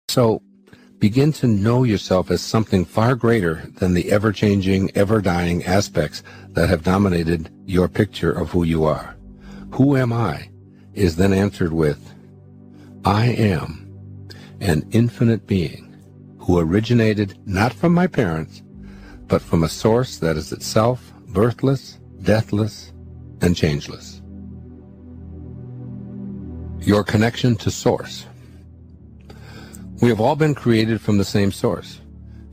So begin to know yourself as something far greater than the ever-changing, ever-dying aspects that have dominated your picture of who you are. Who am I is then answered with, I am an infinite being who originated not from my parents, but from a source that is itself birthless, deathless, and changeless. Your connection to Source. We have all been created from the same source,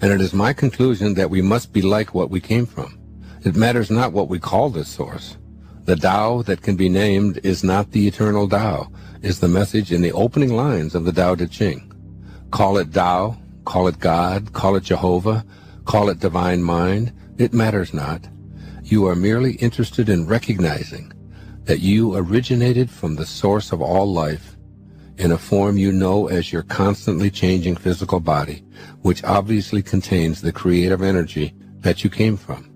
and it is my conclusion that we must be like what we came from. It matters not what we call this source. The Tao that can be named is not the eternal Tao, is the message in the opening lines of the Tao Te Ching. Call it Tao, call it God, call it Jehovah, call it Divine Mind, it matters not. You are merely interested in recognizing that you originated from the source of all life in a form you know as your constantly changing physical body, which obviously contains the creative energy that you came from.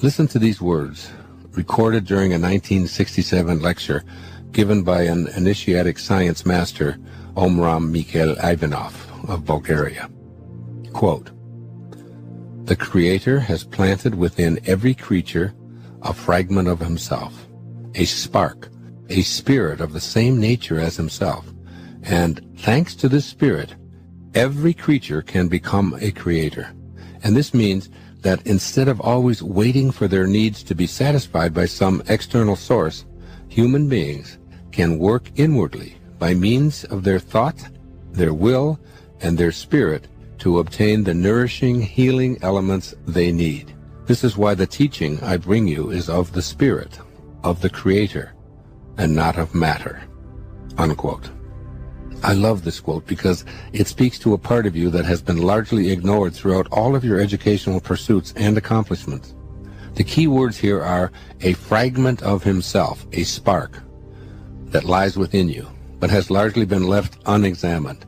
Listen to these words, recorded during a 1967 lecture given by an initiatic science master, Omram Mikhail Ivanov of Bulgaria. Quote, "The Creator has planted within every creature a fragment of himself, a spark, a spirit of the same nature as himself, and thanks to this spirit, every creature can become a creator. And this means that instead of always waiting for their needs to be satisfied by some external source, human beings can work inwardly by means of their thought, their will, and their spirit to obtain the nourishing, healing elements they need. This is why the teaching I bring you is of the spirit, of the Creator, and not of matter." Unquote. I love this quote because it speaks to a part of you that has been largely ignored throughout all of your educational pursuits and accomplishments. The key words here are a fragment of himself, a spark that lies within you, but has largely been left unexamined.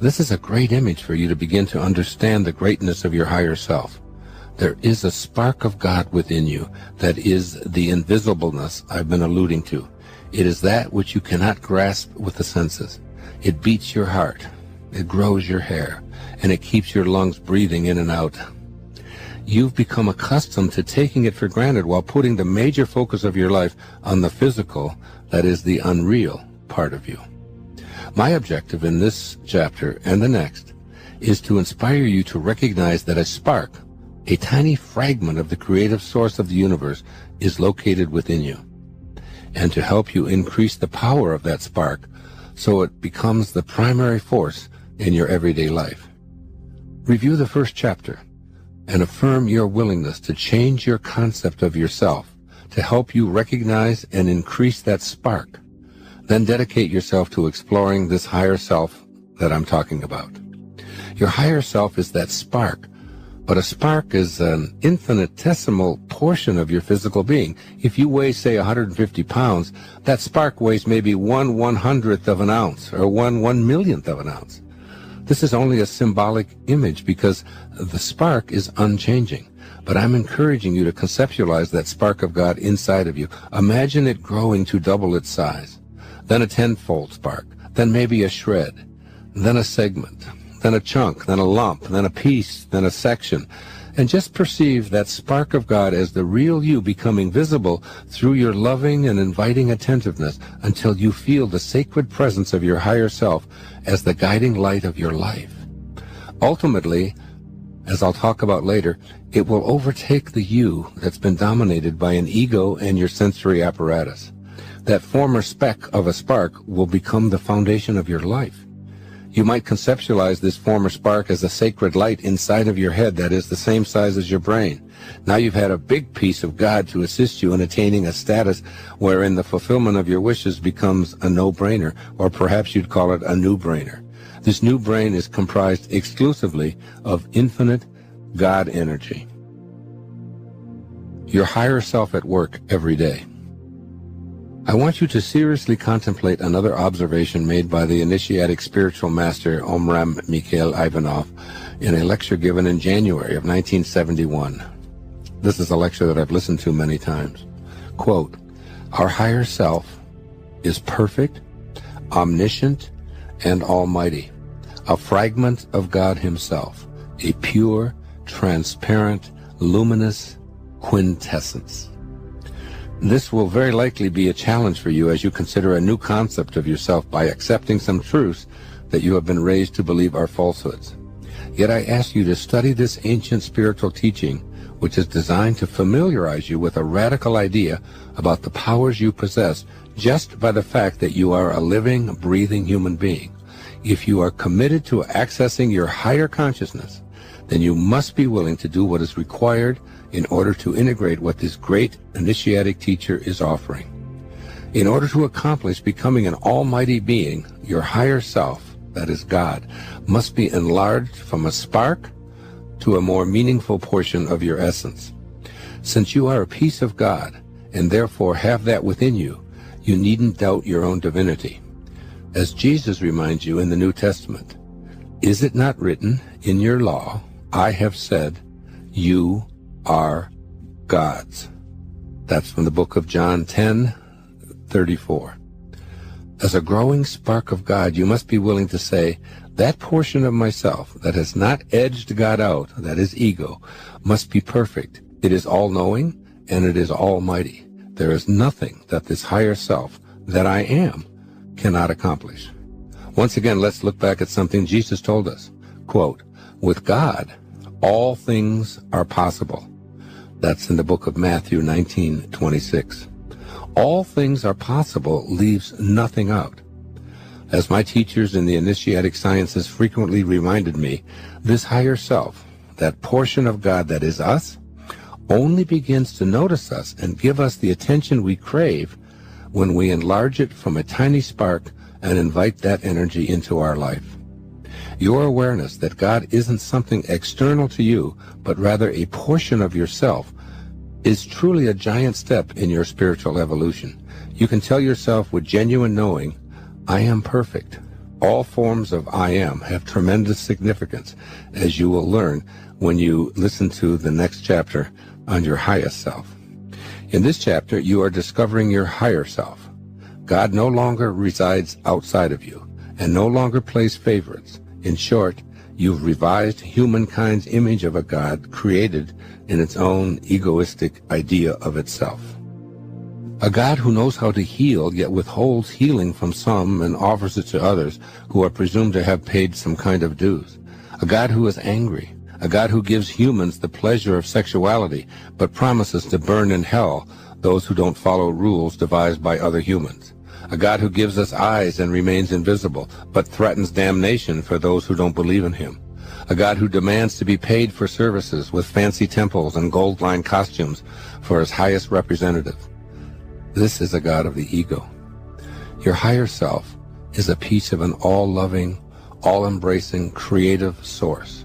This is a great image for you to begin to understand the greatness of your higher self. There is a spark of God within you that is the invisibleness I've been alluding to. It is that which you cannot grasp with the senses. It beats your heart, it grows your hair, and it keeps your lungs breathing in and out. You've become accustomed to taking it for granted while putting the major focus of your life on the physical, that is the unreal part of you. My objective in this chapter and the next is to inspire you to recognize that a spark, a tiny fragment of the creative source of the universe, is located within you, and to help you increase the power of that spark so it becomes the primary force in your everyday life. Review the first chapter and affirm your willingness to change your concept of yourself to help you recognize and increase that spark. Then dedicate yourself to exploring this higher self that I'm talking about. Your higher self is that spark, but a spark is an infinitesimal portion of your physical being. If you weigh, say, 150 pounds, that spark weighs maybe 1/100th of an ounce or 1/1,000,000th of an ounce. This is only a symbolic image because the spark is unchanging. But I'm encouraging you to conceptualize that spark of God inside of you. Imagine it growing to double its size, then a tenfold spark, then maybe a shred, then a segment, then a chunk, then a lump, then a piece, then a section. And just perceive that spark of God as the real you becoming visible through your loving and inviting attentiveness until you feel the sacred presence of your higher self as the guiding light of your life. Ultimately, as I'll talk about later, it will overtake the you that's been dominated by an ego and your sensory apparatus. That former speck of a spark will become the foundation of your life. You might conceptualize this former spark as a sacred light inside of your head that is the same size as your brain. Now you've had a big piece of God to assist you in attaining a status wherein the fulfillment of your wishes becomes a no-brainer, or perhaps you'd call it a new-brainer. This new brain is comprised exclusively of infinite God energy. Your higher self at work every day. I want you to seriously contemplate another observation made by the initiatic spiritual master Omram Mikhail Ivanov in a lecture given in January of 1971. This is a lecture that I've listened to many times. Quote, "Our higher self is perfect, omniscient, and almighty, a fragment of God himself, a pure, transparent, luminous quintessence. This will very likely be a challenge for you as you consider a new concept of yourself by accepting some truths that you have been raised to believe are falsehoods. Yet I ask you to study this ancient spiritual teaching, which is designed to familiarize you with a radical idea about the powers you possess just by the fact that you are a living, breathing human being. If you are committed to accessing your higher consciousness, then you must be willing to do what is required in order to integrate what this great initiatic teacher is offering. In order to accomplish becoming an almighty being, your higher self, that is God, must be enlarged from a spark to a more meaningful portion of your essence. Since you are a piece of God, and therefore have that within you, you needn't doubt your own divinity. As Jesus reminds you in the New Testament, "Is it not written in your law, I have said, you are gods?" That's from the book of John 10:34. As a growing spark of God, you must be willing to say, that portion of myself that has not edged God out, that is ego, must be perfect. It is all-knowing, and it is almighty. There is nothing that this higher self, that I am, cannot accomplish. Once again, let's look back at something Jesus told us. Quote, "With God, all things are possible." That's in the book of Matthew 19:26. All things are possible leaves nothing out. As my teachers in the initiatic sciences frequently reminded me, this higher self, that portion of God that is us, only begins to notice us and give us the attention we crave when we enlarge it from a tiny spark and invite that energy into our life. Your awareness that God isn't something external to you, but rather a portion of yourself, is truly a giant step in your spiritual evolution. You can tell yourself with genuine knowing, I am perfect. All forms of I am have tremendous significance, as you will learn when you listen to the next chapter on your highest self. In this chapter, you are discovering your higher self. God no longer resides outside of you, and no longer plays favorites. In short, you've revised humankind's image of a God created in its own egoistic idea of itself. A God who knows how to heal, yet withholds healing from some and offers it to others who are presumed to have paid some kind of dues. A God who is angry. A God who gives humans the pleasure of sexuality, but promises to burn in hell those who don't follow rules devised by other humans. A God who gives us eyes and remains invisible, but threatens damnation for those who don't believe in him. A God who demands to be paid for services with fancy temples and gold-lined costumes for his highest representative. This is a God of the ego. Your higher self is a piece of an all-loving, all-embracing, creative source.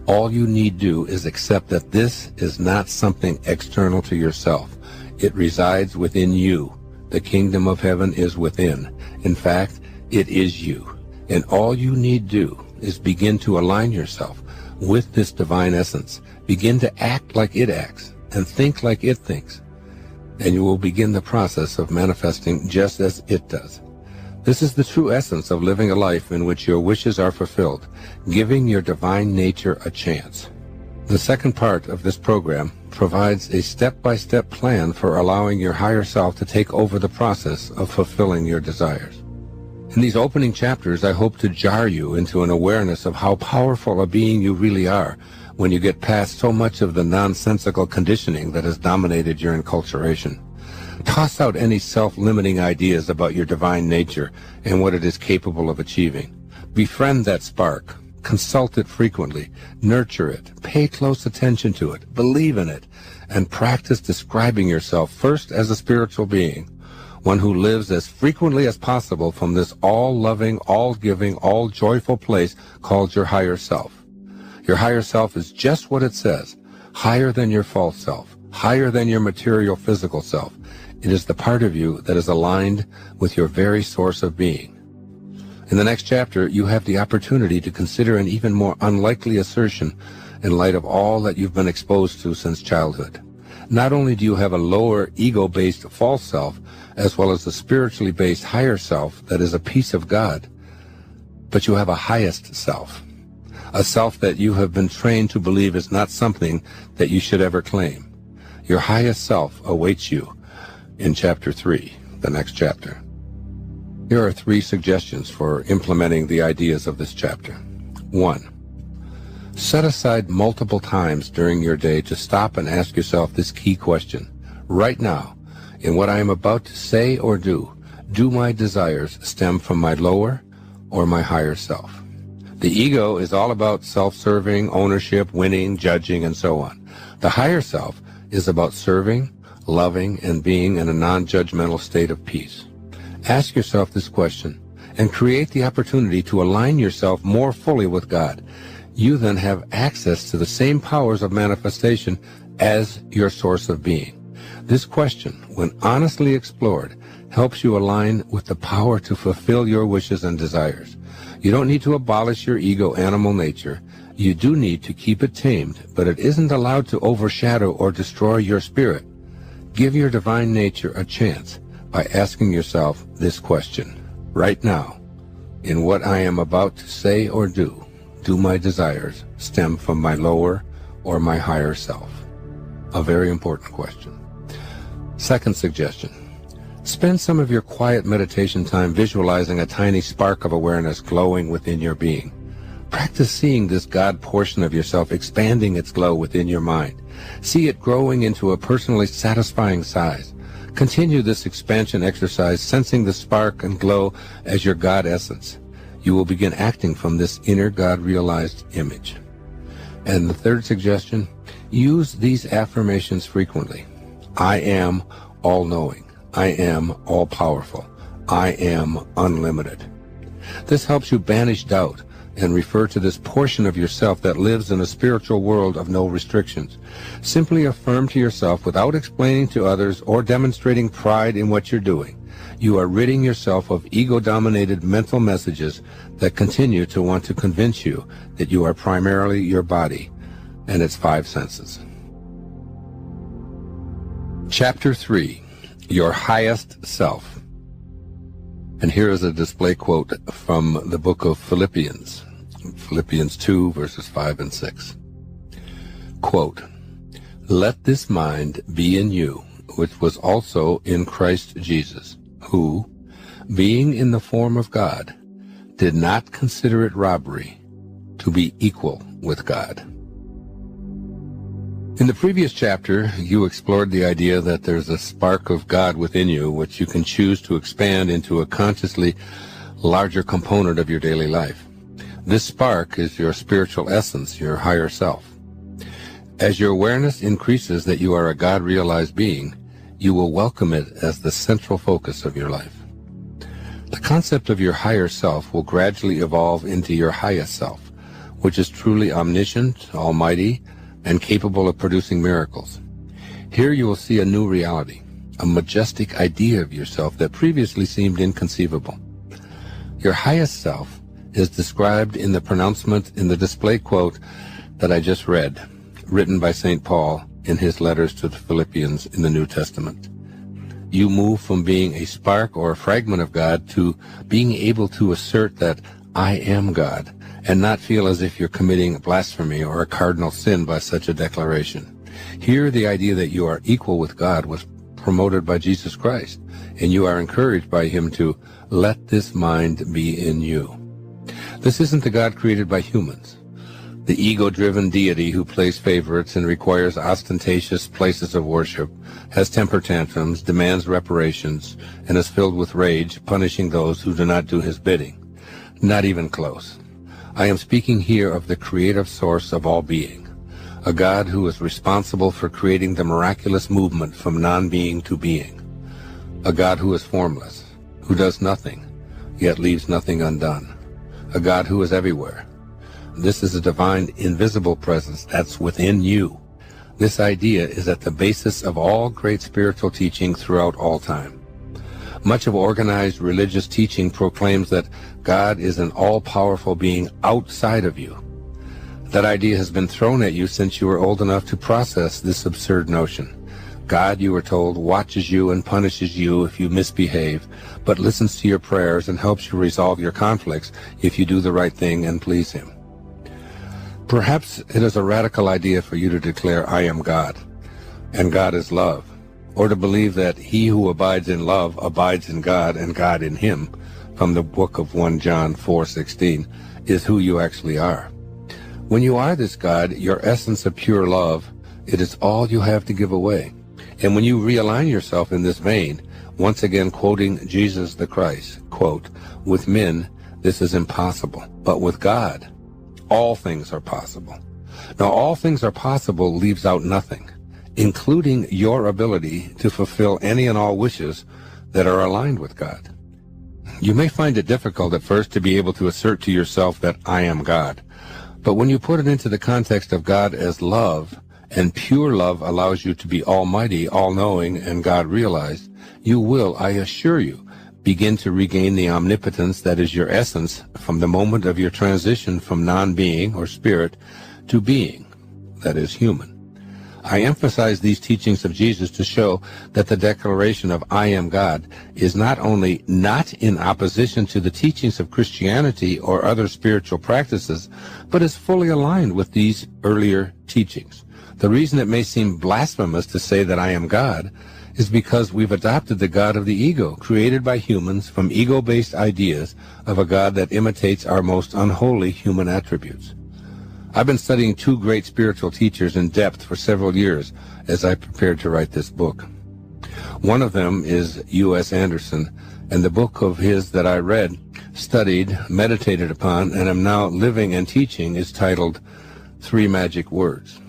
All you need do is accept that this is not something external to yourself. It resides within you. The kingdom of heaven is within. In fact, it is you. And all you need do is begin to align yourself with this divine essence. Begin to act like it acts and think like it thinks. And you will begin the process of manifesting just as it does. This is the true essence of living a life in which your wishes are fulfilled, giving your divine nature a chance. The second part of this program provides a step-by-step plan for allowing your higher self to take over the process of fulfilling your desires. In these opening chapters, I hope to jar you into an awareness of how powerful a being you really are when you get past so much of the nonsensical conditioning that has dominated your enculturation. Toss out any self-limiting ideas about your divine nature and what it is capable of achieving. Befriend that spark. Consult it frequently. Nurture it. Pay close attention to it. Believe in it. And practice describing yourself first as a spiritual being, one who lives as frequently as possible from this all-loving, all-giving, all-joyful place called your higher self. Your higher self is just what it says, higher than your false self, higher than your material physical self. It is the part of you that is aligned with your very source of being. In the next chapter, you have the opportunity to consider an even more unlikely assertion in light of all that you've been exposed to since childhood. Not only do you have a lower ego-based false self, as well as a spiritually based higher self that is a piece of God, But you have a highest self, a self that you have been trained to believe is not something that you should ever claim. Your highest self awaits you in Chapter 3, the next chapter. Here are 3 suggestions for implementing the ideas of this chapter. 1. Set aside multiple times during your day to stop and ask yourself this key question. Right now, in what I am about to say or do my desires stem from my lower or my higher self? The ego is all about self-serving, ownership, winning, judging, and so on. The higher self is about serving, loving, and being in a non-judgmental state of peace. Ask yourself this question and create the opportunity to align yourself more fully with God. You then have access to the same powers of manifestation as your source of being. This question, when honestly explored, helps you align with the power to fulfill your wishes and desires. You don't need to abolish your ego animal nature. You do need to keep it tamed, but it isn't allowed to overshadow or destroy your spirit. Give your divine nature a chance by asking yourself this question. Right now, in what I am about to say or do my desires stem from my lower or my higher self? A very important question. Second suggestion. Spend some of your quiet meditation time visualizing a tiny spark of awareness glowing within your being. Practice seeing this God portion of yourself expanding its glow within your mind. See it growing into a personally satisfying size. Continue this expansion exercise, sensing the spark and glow as your God essence. You will begin acting from this inner God-realized image. And the third suggestion, use these affirmations frequently. I am all-knowing. I am all-powerful. I am unlimited. This helps you banish doubt and refer to this portion of yourself that lives in a spiritual world of no restrictions. Simply affirm to yourself without explaining to others or demonstrating pride in what you're doing. You are ridding yourself of ego-dominated mental messages that continue to want to convince you that you are primarily your body and its 5 senses. Chapter 3, Your Highest Self. And here is a display quote from the book of Philippians 2, verses 5 and 6. Quote, Let this mind be in you, which was also in Christ Jesus, who, being in the form of God, did not consider it robbery to be equal with God. In the previous chapter, you explored the idea that there's a spark of God within you which you can choose to expand into a consciously larger component of your daily life. This spark is your spiritual essence, your higher self. As your awareness increases that you are a God-realized being, you will welcome it as the central focus of your life. The concept of your higher self will gradually evolve into your highest self, which is truly omniscient, almighty, and capable of producing miracles. Here you will see a new reality, a majestic idea of yourself that previously seemed inconceivable. Your highest self is described in the pronouncement in the display quote that I just read, written by St. Paul in his letters to the Philippians in the New Testament. You move from being a spark or a fragment of God to being able to assert that I am God, and not feel as if you're committing blasphemy or a cardinal sin by such a declaration. Here, the idea that you are equal with God was promoted by Jesus Christ, and you are encouraged by him to let this mind be in you. This isn't the God created by humans, the ego-driven deity who plays favorites and requires ostentatious places of worship, has temper tantrums, demands reparations, and is filled with rage, punishing those who do not do his bidding. Not even close. I am speaking here of the creative source of all being, a God who is responsible for creating the miraculous movement from non-being to being, a God who is formless, who does nothing, yet leaves nothing undone, a God who is everywhere. This is a divine invisible presence that's within you. This idea is at the basis of all great spiritual teaching throughout all time. Much of organized religious teaching proclaims that God is an all-powerful being outside of you. That idea has been thrown at you since you were old enough to process this absurd notion. God, you are told, watches you and punishes you if you misbehave, but listens to your prayers and helps you resolve your conflicts if you do the right thing and please him. Perhaps it is a radical idea for you to declare, I am God, and God is love, or to believe that he who abides in love abides in God and God in him, from the book of 1 John 4:16, is who you actually are. When you are this God, your essence of pure love, it is all you have to give away. And when you realign yourself in this vein, once again quoting Jesus the Christ, quote, with men, this is impossible, but with God, all things are possible. Now, all things are possible leaves out nothing, including your ability to fulfill any and all wishes that are aligned with God. You may find it difficult at first to be able to assert to yourself that I am God, but when you put it into the context of God as love, and pure love allows you to be almighty, all-knowing, and God-realized, you will, I assure you, begin to regain the omnipotence that is your essence from the moment of your transition from non-being or spirit to being, that is human. I emphasize these teachings of Jesus to show that the declaration of I am God is not only not in opposition to the teachings of Christianity or other spiritual practices, but is fully aligned with these earlier teachings. The reason it may seem blasphemous to say that I am God is because we've adopted the God of the ego, created by humans from ego-based ideas of a God that imitates our most unholy human attributes. I've been studying two great spiritual teachers in depth for several years as I prepared to write this book. One of them is U.S. Anderson, and the book of his that I read, studied, meditated upon, and am now living and teaching is titled 3 Magic Words.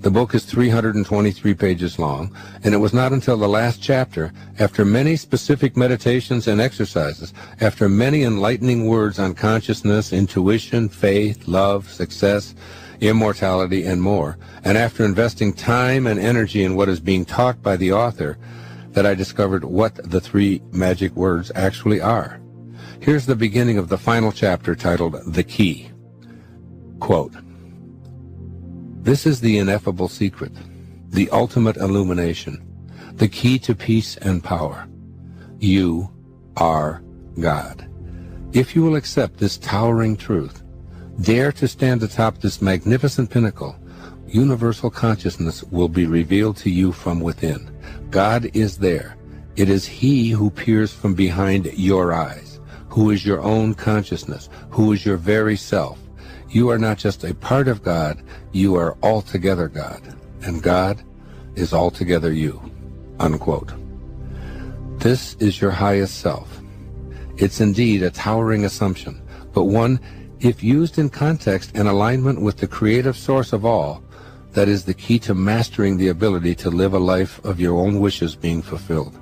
The book is 323 pages long, and it was not until the last chapter, after many specific meditations and exercises, after many enlightening words on consciousness, intuition, faith, love, success, immortality, and more, and after investing time and energy in what is being taught by the author, that I discovered what the 3 magic words actually are. Here's the beginning of the final chapter titled The Key. Quote, this is the ineffable secret, the ultimate illumination, the key to peace and power. You are God. If you will accept this towering truth, dare to stand atop this magnificent pinnacle, universal consciousness will be revealed to you from within. God is there. It is He who peers from behind your eyes, who is your own consciousness, who is your very self. You are not just a part of God, you are altogether God, and God is altogether you, unquote. This is your highest self. It's indeed a towering assumption, but one, if used in context and alignment with the creative source of all, that is the key to mastering the ability to live a life of your own wishes being fulfilled.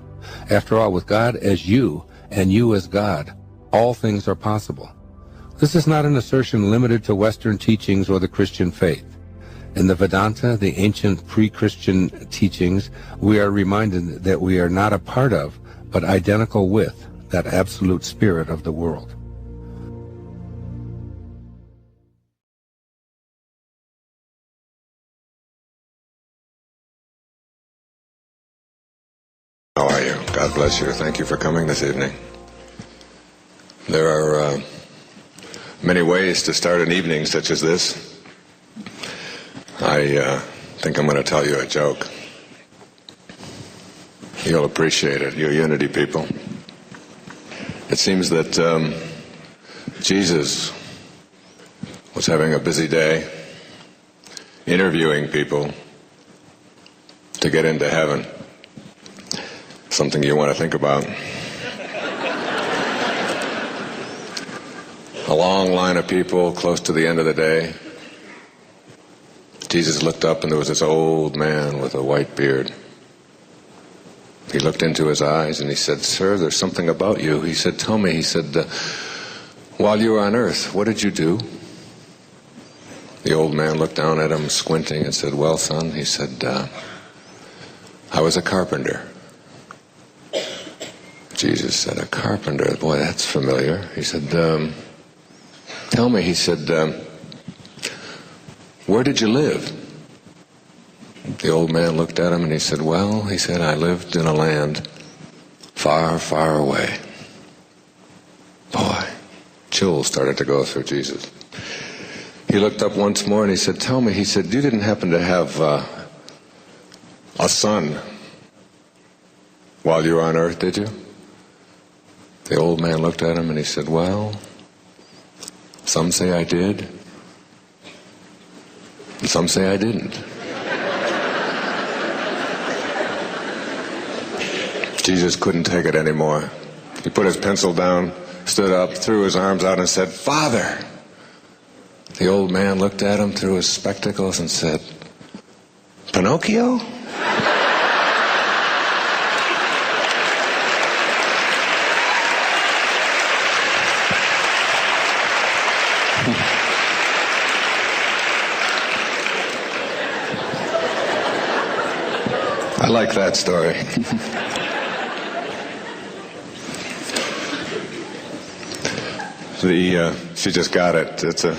After all, with God as you, and you as God, all things are possible. This is not an assertion limited to Western teachings or the Christian faith. In the Vedanta, the ancient pre-Christian teachings, we are reminded that we are not a part of, but identical with, that absolute spirit of the world. How are you? God bless you. Thank you for coming this evening. There are many ways to start an evening such as this. I think I'm going to tell you a joke. You'll appreciate it, you Unity people. It seems that Jesus was having a busy day interviewing people to get into heaven. Something you want to think about. A long line of people close to the end of the day. Jesus looked up and there was this old man with a white beard. He looked into his eyes and he said, "Sir, there's something about you." He said, "Tell me." He said, "While you were on earth, what did you do?" The old man looked down at him, squinting, and said, "Well, son," he said, "I was a carpenter." Jesus said, "A carpenter? Boy, that's familiar." He said, "Tell me," he said, "where did you live?" The old man looked at him and he said, well, he said, I lived in a land far, far away. Boy, chills started to go through Jesus. He looked up once more and he said, tell me, he said, you didn't happen to have a son while you were on earth, did you? The old man looked at him and he said, well, some say I did, and some say I didn't. Jesus couldn't take it anymore. He put his pencil down, stood up, threw his arms out and said, Father! The old man looked at him through his spectacles and said, Pinocchio? I like that story. She just got it. It's a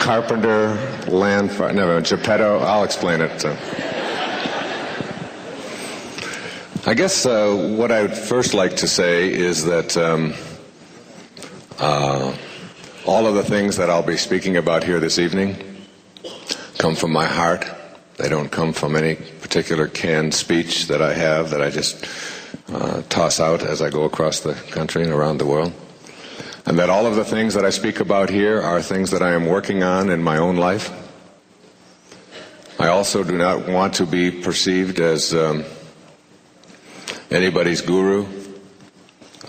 carpenter, land, no, Geppetto. I'll explain it. I guess what I would first like to say is that all of the things that I'll be speaking about here this evening come from my heart. They don't come from any particular canned speech that I have that I just toss out as I go across the country and around the world. And that all of the things that I speak about here are things that I am working on in my own life. I also do not want to be perceived as anybody's guru.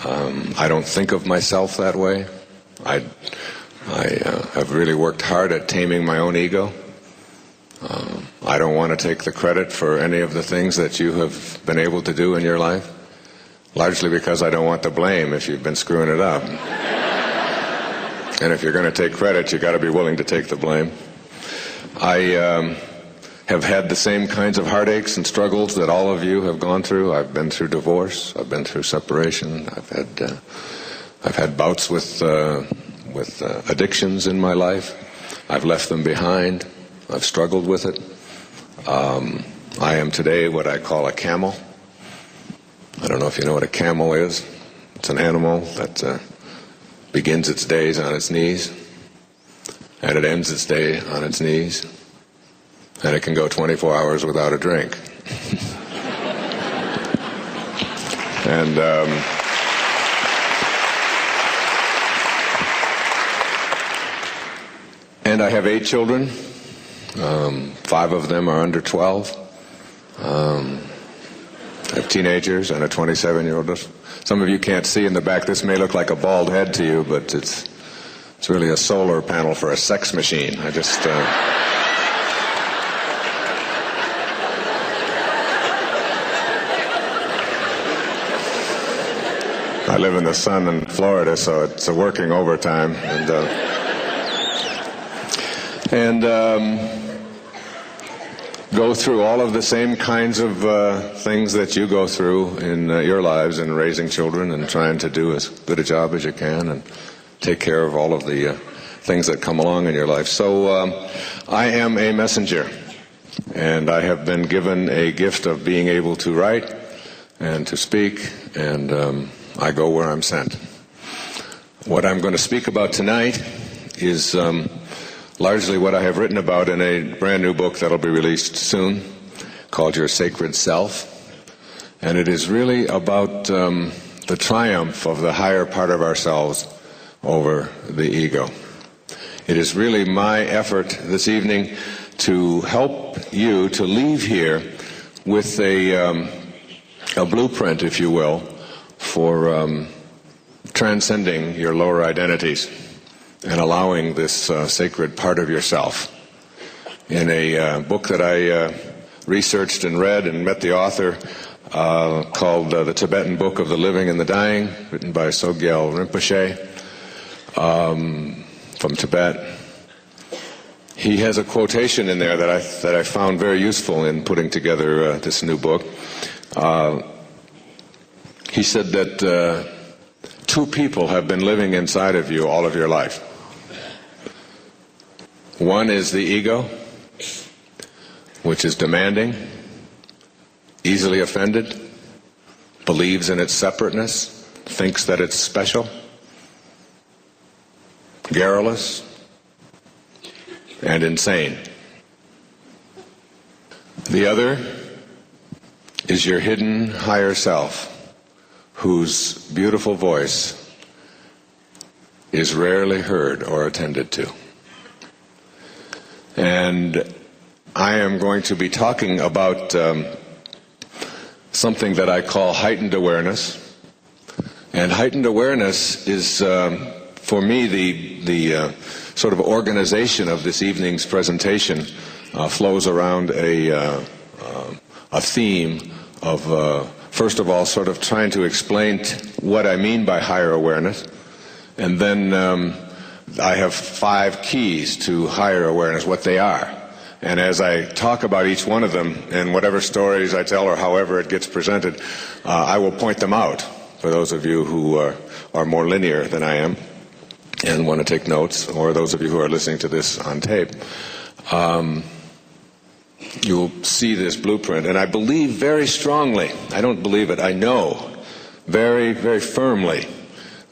I don't think of myself that way. I have really worked hard at taming my own ego. I don't want to take the credit for any of the things that you have been able to do in your life, largely because I don't want the blame if you've been screwing it up. And if you're going to take credit, you've got to be willing to take the blame. I have had the same kinds of heartaches and struggles that all of you have gone through. I've been through divorce. I've been through separation. I've had bouts with addictions in my life. I've left them behind. I've struggled with it. I am today what I call a camel. I don't know if you know what a camel is. It's an animal that begins its days on its knees, and it ends its day on its knees, and it can go 24 hours without a drink. And I have 8 children. 5 of them are under 12. I have teenagers and a 27-year-old. Some of you can't see in the back. This may look like a bald head to you, but it's really a solar panel for a sex machine. I live in the sun in Florida, so it's a working overtime. And go through all of the same kinds of things that you go through in your lives in raising children and trying to do as good a job as you can and take care of all of the things that come along in your life. So I am a messenger, and I have been given a gift of being able to write and to speak, and I go where I'm sent. What I'm going to speak about tonight is largely what I have written about in a brand new book that'll be released soon called Your Sacred Self. And it is really about the triumph of the higher part of ourselves over the ego. It is really my effort this evening to help you to leave here with a blueprint, if you will, for transcending your lower identities and allowing this sacred part of yourself. In a book that I researched and read and met the author called The Tibetan Book of the Living and the Dying, written by Sogyal Rinpoche from Tibet. He has a quotation in there that I found very useful in putting together this new book. He said that 2 people have been living inside of you all of your life. One is the ego. which is demanding, easily offended, believes in its separateness, thinks that it's special, garrulous, and insane. The other is your hidden higher self, whose beautiful voice is rarely heard or attended to. And I am going to be talking about something that I call heightened awareness. And heightened awareness is, for me, the sort of organization of this evening's presentation flows around a theme of, first of all, sort of trying to explain what I mean by higher awareness. And then I have 5 keys to higher awareness, what they are. And as I talk about each one of them, and whatever stories I tell or however it gets presented, I will point them out for those of you who are more linear than I am and want to take notes, or those of you who are listening to this on tape. You'll see this blueprint, and I believe very strongly, I don't believe it, I know very, very firmly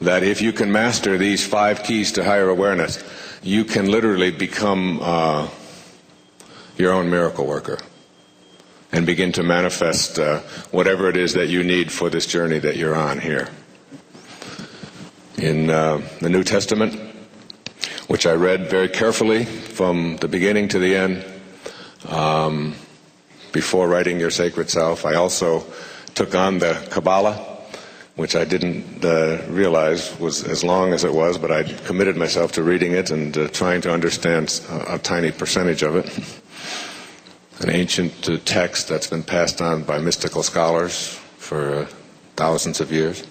that if you can master these 5 keys to higher awareness, you can literally become your own miracle worker and begin to manifest whatever it is that you need for this journey that you're on here. In the New Testament, which I read very carefully from the beginning to the end, before writing Your Sacred Self, I also took on the Kabbalah, which I didn't realize was as long as it was, but I committed myself to reading it and trying to understand a tiny percentage of it. An ancient text that's been passed on by mystical scholars for thousands of years.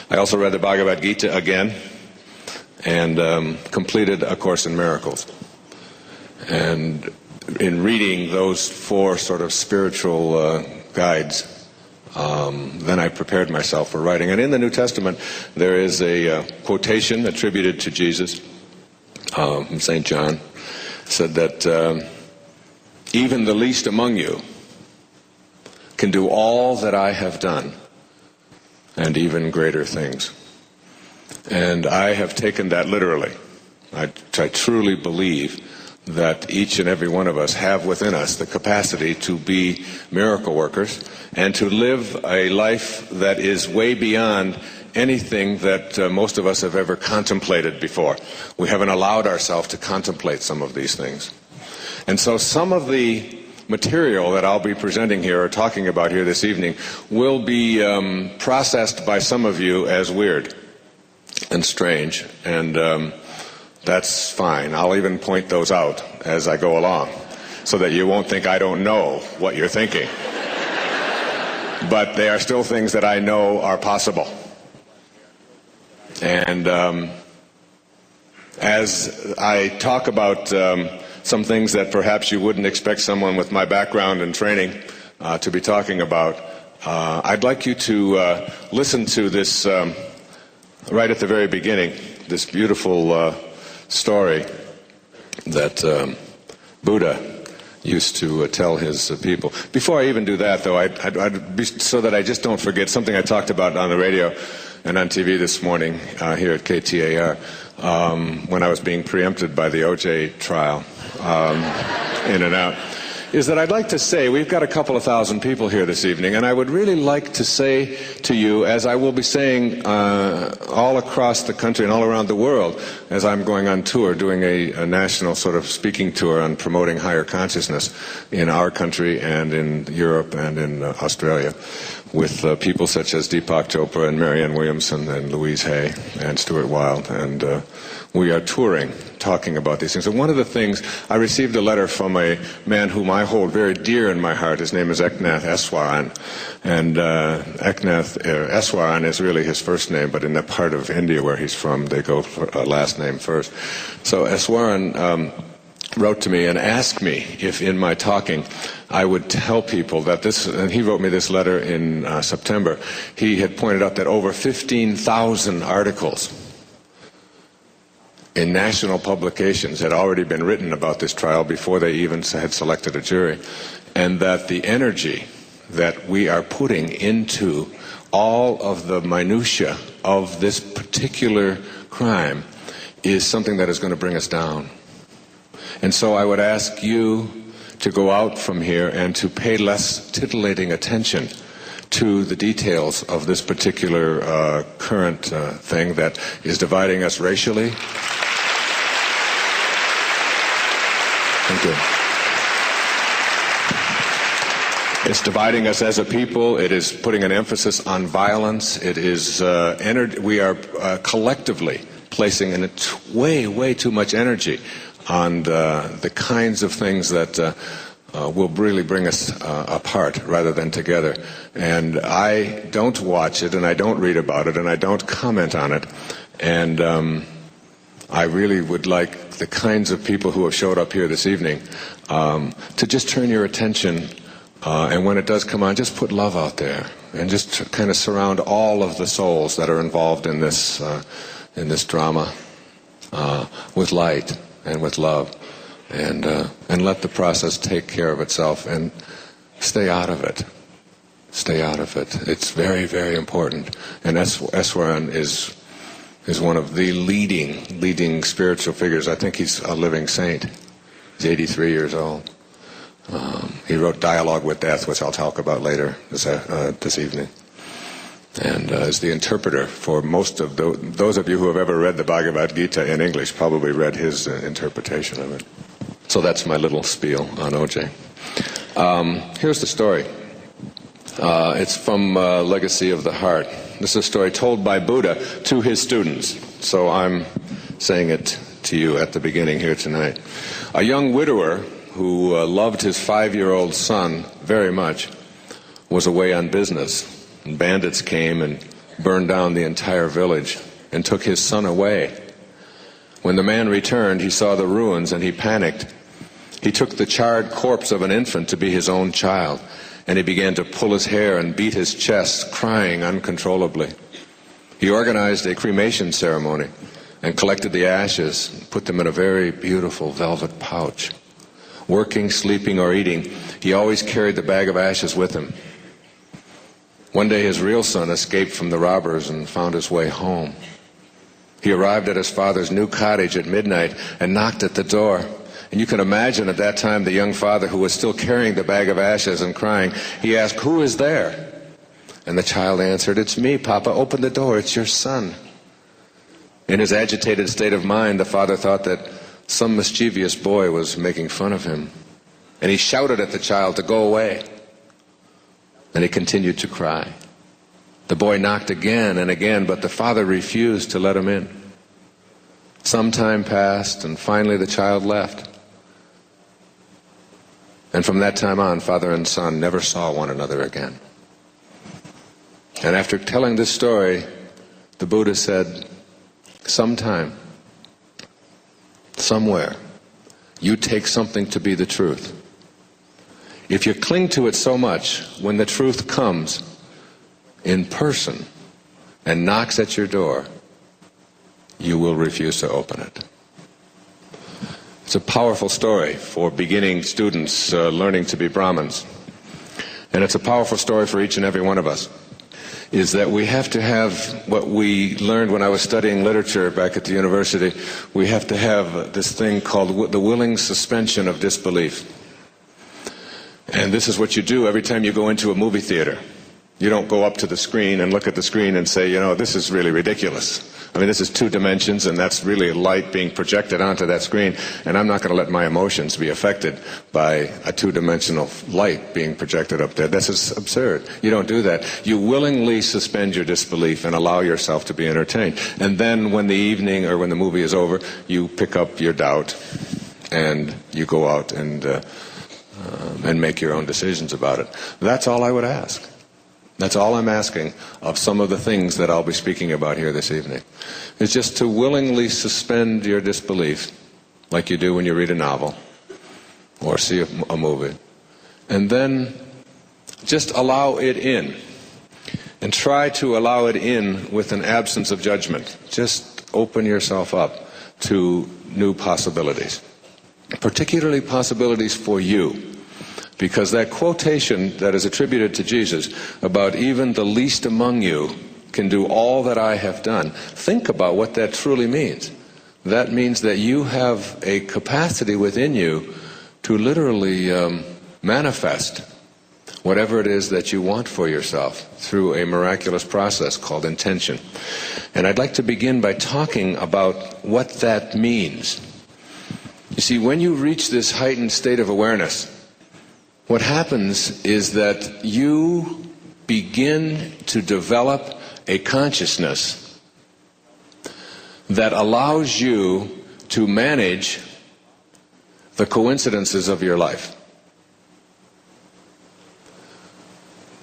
I also read the Bhagavad Gita again and completed A Course in Miracles. And in reading those 4 sort of spiritual guides, then I prepared myself for writing. And in the New Testament, there is a quotation attributed to Jesus from St. John. Said that even the least among you can do all that I have done, and even greater things. And I have taken that literally. I truly believe that each and every one of us have within us the capacity to be miracle workers and to live a life that is way beyond anything that most of us have ever contemplated before. We haven't allowed ourselves to contemplate some of these things. And so some of the material that I'll be presenting here or talking about here this evening will be processed by some of you as weird and strange, and that's fine. I'll even point those out as I go along so that you won't think I don't know what you're thinking. But they are still things that I know are possible. And as I talk about some things that perhaps you wouldn't expect someone with my background and training to be talking about, I'd like you to listen to this right at the very beginning, this beautiful story that Buddha used to tell his people. Before I even do that, though, I'd be, so that I just don't forget, something I talked about on the radio and on TV this morning here at KTAR when I was being preempted by the OJ trial, in and out, is that I'd like to say, we've got a couple of thousand people here this evening, and I would really like to say to you, as I will be saying all across the country and all around the world, as I'm going on tour, doing a national sort of speaking tour on promoting higher consciousness in our country and in Europe and in Australia, with people such as Deepak Chopra and Marianne Williamson and Louise Hay and Stuart Wilde, and we are touring, talking about these things. And one of the things, I received a letter from a man whom I hold very dear in my heart. His name is Eknath Eswaran. And Eknath Eswaran is really his first name, but in that part of India where he's from, they go for last name first. So Eswaran wrote to me and asked me if in my talking I would tell people that this, and he wrote me this letter in September, he had pointed out that over 15,000 articles in national publications had already been written about this trial before they even had selected a jury, and that the energy that we are putting into all of the minutia of this particular crime is something that is going to bring us down. And so I would ask you to go out from here and to pay less titillating attention to the details of this particular current thing that is dividing us racially. Thank you. It's dividing us as a people. It is putting an emphasis on violence. It is we are collectively placing way too much energy on the kinds of things that will really bring us apart rather than together. And I don't watch it, and I don't read about it, and I don't comment on it. And I really would like the kinds of people who have showed up here this evening to just turn your attention, and when it does come on, just put love out there, and just kind of surround all of the souls that are involved in this drama with light and with love, and let the process take care of itself, and stay out of it. Stay out of it. It's very, very important. And Eswaran is one of the leading spiritual figures. I think he's a living saint. He's 83 years old. He wrote Dialogue with Death, which I'll talk about later this evening, and is the interpreter for most of those of you who have ever read the Bhagavad Gita in English probably read his interpretation of it. So that's my little spiel on OJ. Here's the story. It's from Legacy of the Heart. This is a story told by Buddha to his students. So I'm saying it to you at the beginning here tonight. A young widower who loved his 5-year-old son very much was away on business. And bandits came and burned down the entire village and took his son away. When the man returned, he saw the ruins and he panicked. He took the charred corpse of an infant to be his own child, and he began to pull his hair and beat his chest, crying uncontrollably. He organized a cremation ceremony and collected the ashes and put them in a very beautiful velvet pouch. Working, sleeping, or eating, he always carried the bag of ashes with him. One day his real son escaped from the robbers and found his way home. He arrived at his father's new cottage at midnight and knocked at the door. And you can imagine at that time the young father, who was still carrying the bag of ashes and crying, he asked, "Who is there?" And the child answered, "It's me, Papa. Open the door. It's your son." In his agitated state of mind, the father thought that some mischievous boy was making fun of him. And he shouted at the child to go away. And he continued to cry. The boy knocked again and again, but the father refused to let him in. Some time passed, and finally the child left. And from that time on, father and son never saw one another again. And after telling this story, the Buddha said, sometime, somewhere, you take something to be the truth. If you cling to it so much, when the truth comes in person and knocks at your door, you will refuse to open it. It's a powerful story for beginning students learning to be Brahmins. And it's a powerful story for each and every one of us. Is that we have to have what we learned when I was studying literature back at the university. We have to have this thing called the willing suspension of disbelief. And this is what you do every time you go into a movie theater. You don't go up to the screen and look at the screen and say, you know, this is really ridiculous. I mean, this is 2 dimensions, and that's really light being projected onto that screen, and I'm not going to let my emotions be affected by a 2-dimensional light being projected up there. This is absurd. You don't do that. You willingly suspend your disbelief and allow yourself to be entertained. And then when the evening or when the movie is over, you pick up your doubt and you go out and make your own decisions about it. That's all I would ask. That's all I'm asking of some of the things that I'll be speaking about here this evening. It's just to willingly suspend your disbelief, like you do when you read a novel or see a movie, and then just allow it in. And try to allow it in with an absence of judgment. Just open yourself up to new possibilities, particularly possibilities for you. Because that quotation that is attributed to Jesus about even the least among you can do all that I have done, think about what that truly means. That means that you have a capacity within you to literally manifest whatever it is that you want for yourself through a miraculous process called intention. And I'd like to begin by talking about what that means. You see, when you reach this heightened state of awareness, what happens is that you begin to develop a consciousness that allows you to manage the coincidences of your life.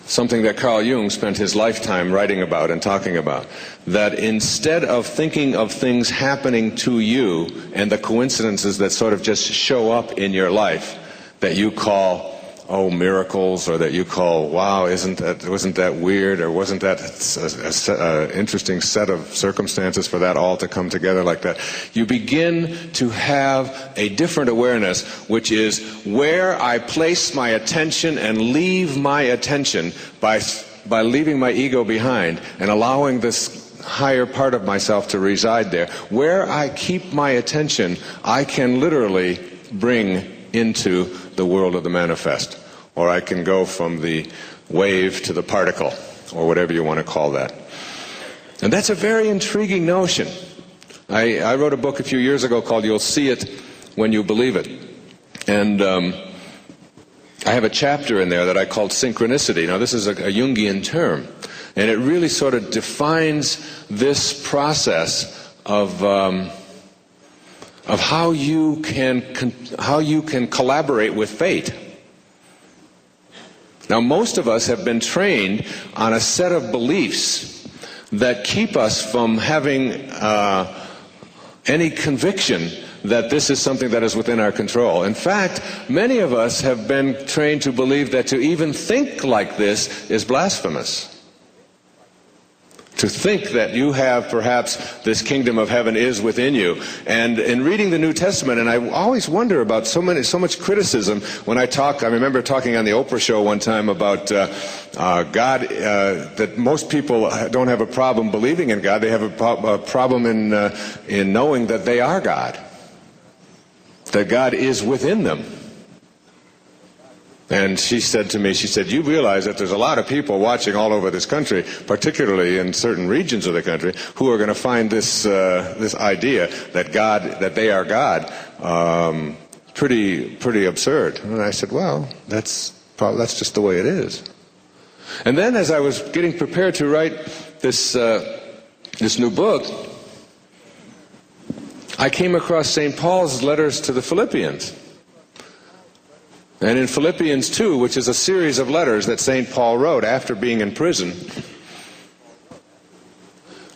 Something that Carl Jung spent his lifetime writing about and talking about. That instead of thinking of things happening to you and the coincidences that sort of just show up in your life that you call, oh, miracles, or that you call, wow, wasn't that weird, or wasn't that an interesting set of circumstances for that all to come together like that? You begin to have a different awareness, which is where I place my attention and leave my attention by leaving my ego behind and allowing this higher part of myself to reside there. Where I keep my attention, I can literally bring into the world of the manifest. Or I can go from the wave to the particle, or whatever you want to call that. And that's a very intriguing notion. I wrote a book a few years ago called You'll See It When You Believe It. And I have a chapter in there that I called synchronicity. Now, this is a Jungian term. And it really sort of defines this process of how you can collaborate with fate. Now, most of us have been trained on a set of beliefs that keep us from having any conviction that this is something that is within our control. In fact, many of us have been trained to believe that to even think like this is blasphemous. To think that you have perhaps this kingdom of heaven is within you. And in reading the New Testament, and I always wonder about so much criticism when I remember talking on the Oprah show one time about God, that most people don't have a problem believing in God, they have a problem in knowing that they are God. That God is within them. And she said to me, you realize that there's a lot of people watching all over this country, particularly in certain regions of the country, who are going to find this idea that they are God, pretty absurd. And I said, well, that's just the way it is. And then as I was getting prepared to write this new book, I came across St. Paul's letters to the Philippians. And in Philippians 2, which is a series of letters that St. Paul wrote after being in prison,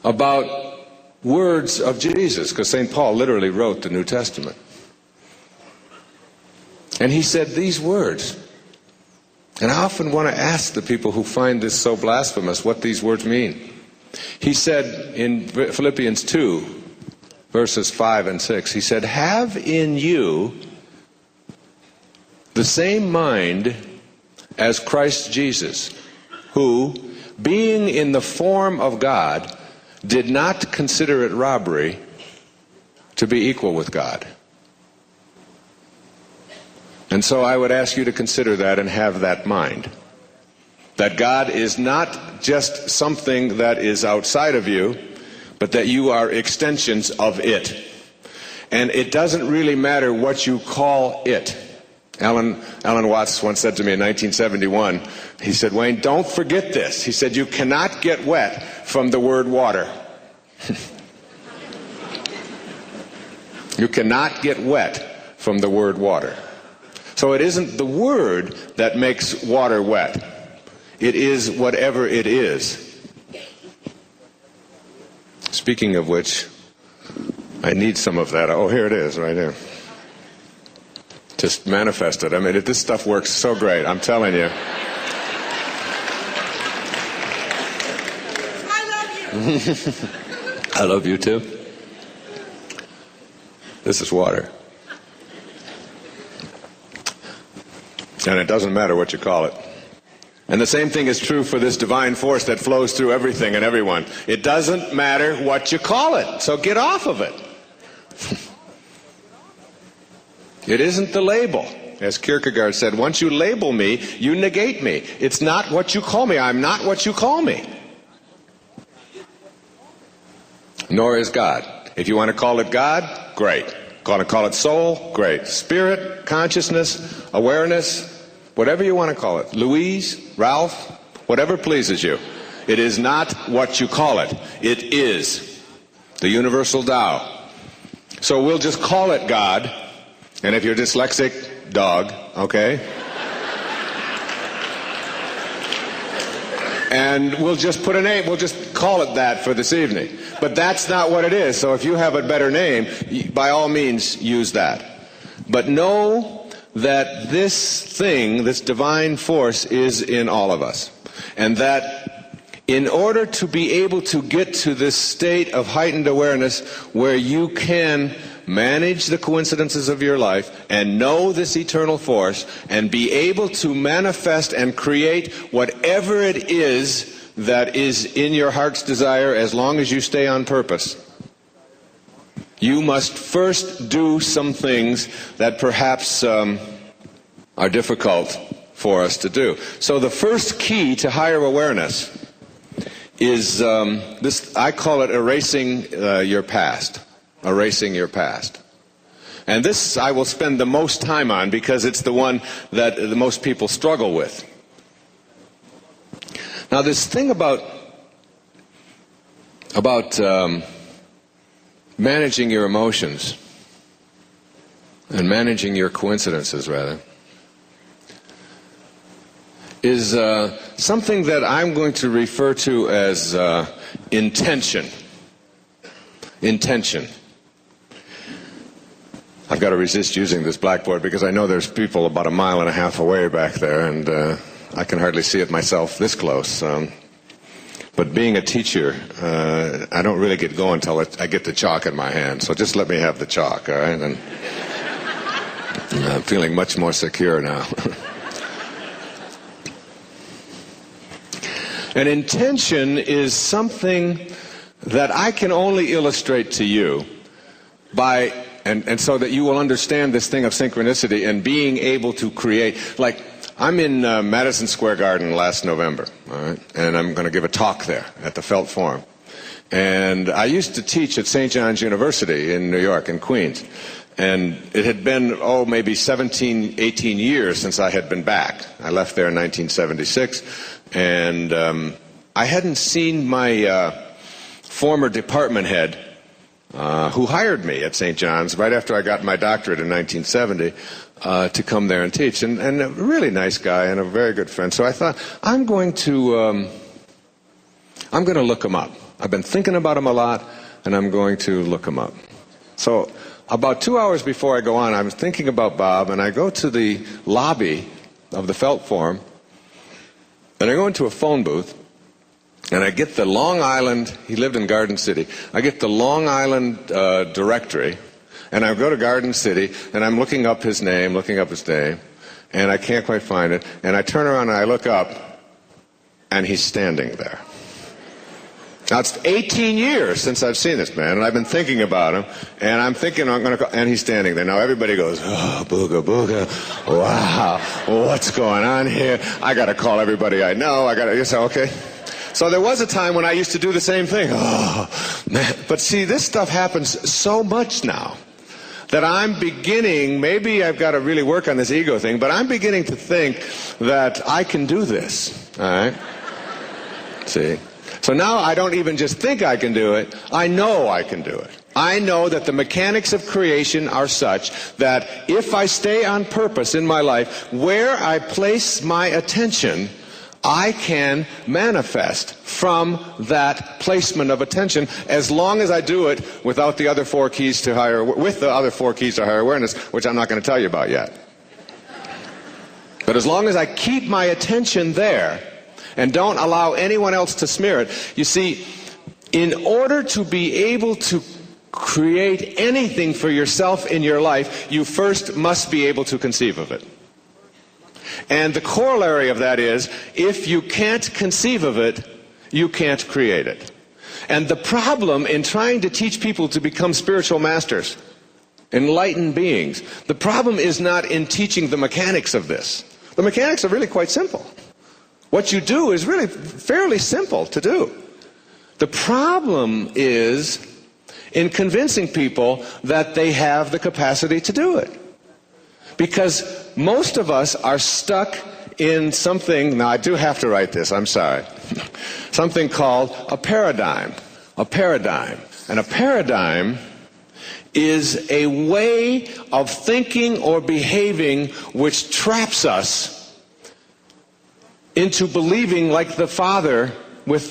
about words of Jesus, because St. Paul literally wrote the New Testament. And he said these words. And I often want to ask the people who find this so blasphemous what these words mean. He said in Philippians 2, verses 5 and 6, he said, "Have in you the same mind as Christ Jesus, who, being in the form of God, did not consider it robbery to be equal with God." And so I would ask you to consider that and have that mind. That God is not just something that is outside of you, but that you are extensions of it. And it doesn't really matter what you call it. Alan Watts once said to me in 1971, he said, "Wayne, don't forget this." He said, "You cannot get wet from the word water." You cannot get wet from the word water. So it isn't the word that makes water wet. It is whatever it is. Speaking of which, I need some of that. Oh, here it is, right here. Just manifest it. I mean, this stuff works so great, I'm telling you. I love you. I love you too. This is water. And it doesn't matter what you call it. And the same thing is true for this divine force that flows through everything and everyone. It doesn't matter what you call it, so get off of it. It isn't the label. As Kierkegaard said, once you label me, you negate me. It's not what you call me. I'm not what you call me. Nor is God. If you want to call it God, great. Want to call it soul, great. Spirit, consciousness, awareness, whatever you want to call it. Louise, Ralph, whatever pleases you. It is not what you call it. It is the universal Tao. So we'll just call it God. And if you're dyslexic, dog, okay? And we'll just put a name, we'll just call it that for this evening. But that's not what it is. So if you have a better name, by all means use that. But know that this thing, this divine force, is in all of us. And that in order to be able to get to this state of heightened awareness where you can manage the coincidences of your life and know this eternal force and be able to manifest and create whatever it is that is in your heart's desire, as long as you stay on purpose, you must first do some things that perhaps are difficult for us to do. So the first key to higher awareness is this. I call it erasing your past. Erasing your past. And this I will spend the most time on because it's the one that the most people struggle with. Now this thing about managing your emotions and managing your coincidences, rather, is something that I'm going to refer to as intention. Intention. I've got to resist using this blackboard because I know there's people about 1.5 miles away back there, and I can hardly see it myself this close. But being a teacher, I don't really get going until I get the chalk in my hand. So just let me have the chalk, all right? And I'm feeling much more secure now. An intention is something that I can only illustrate to you by, and so that you will understand this thing of synchronicity and being able to create. Like, I'm in Madison Square Garden last November, all right, and I'm going to give a talk there at the Felt Forum. And I used to teach at St. John's University in New York, in Queens. And it had been, maybe 17, 18 years since I had been back. I left there in 1976. And I hadn't seen my former department head, who hired me at St. John's right after I got my doctorate in 1970, to come there and teach. And a really nice guy and a very good friend. So I thought, I'm going to look him up. I've been thinking about him a lot, and I'm going to look him up. So about 2 hours before I go on, I was thinking about Bob, and I go to the lobby of the Felt Forum, and I go into a phone booth, and I get the Long Island, he lived in Garden City, I get the Long Island directory, and I go to Garden City, and I'm looking up his name, and I can't quite find it, and I turn around and I look up, and he's standing there. Now, it's 18 years since I've seen this man, and I've been thinking about him, and I'm thinking I'm going to call, and he's standing there. Now, everybody goes, oh, booga, booga, wow, what's going on here? I got to call everybody I know. You say, okay. So there was a time when I used to do the same thing. Oh, man. But see, this stuff happens so much now that I'm beginning, maybe I've got to really work on this ego thing, but I'm beginning to think that I can do this, all right? See? So now I don't even just think I can do it, I know I can do it. I know that the mechanics of creation are such that if I stay on purpose in my life, where I place my attention, I can manifest from that placement of attention, as long as I do it without the other 4 keys to higher, with the other 4 keys to higher awareness, which I'm not going to tell you about yet. But as long as I keep my attention there, and don't allow anyone else to smear it. You see, in order to be able to create anything for yourself in your life, you first must be able to conceive of it. And the corollary of that is, if you can't conceive of it, you can't create it. And the problem in trying to teach people to become spiritual masters, enlightened beings, the problem is not in teaching the mechanics of this. The mechanics are really quite simple. What you do is really fairly simple to do. The problem is in convincing people that they have the capacity to do it. Because most of us are stuck in something, now I do have to write this, I'm sorry, something called a paradigm. A paradigm. And a paradigm is a way of thinking or behaving which traps us into believing, like the father with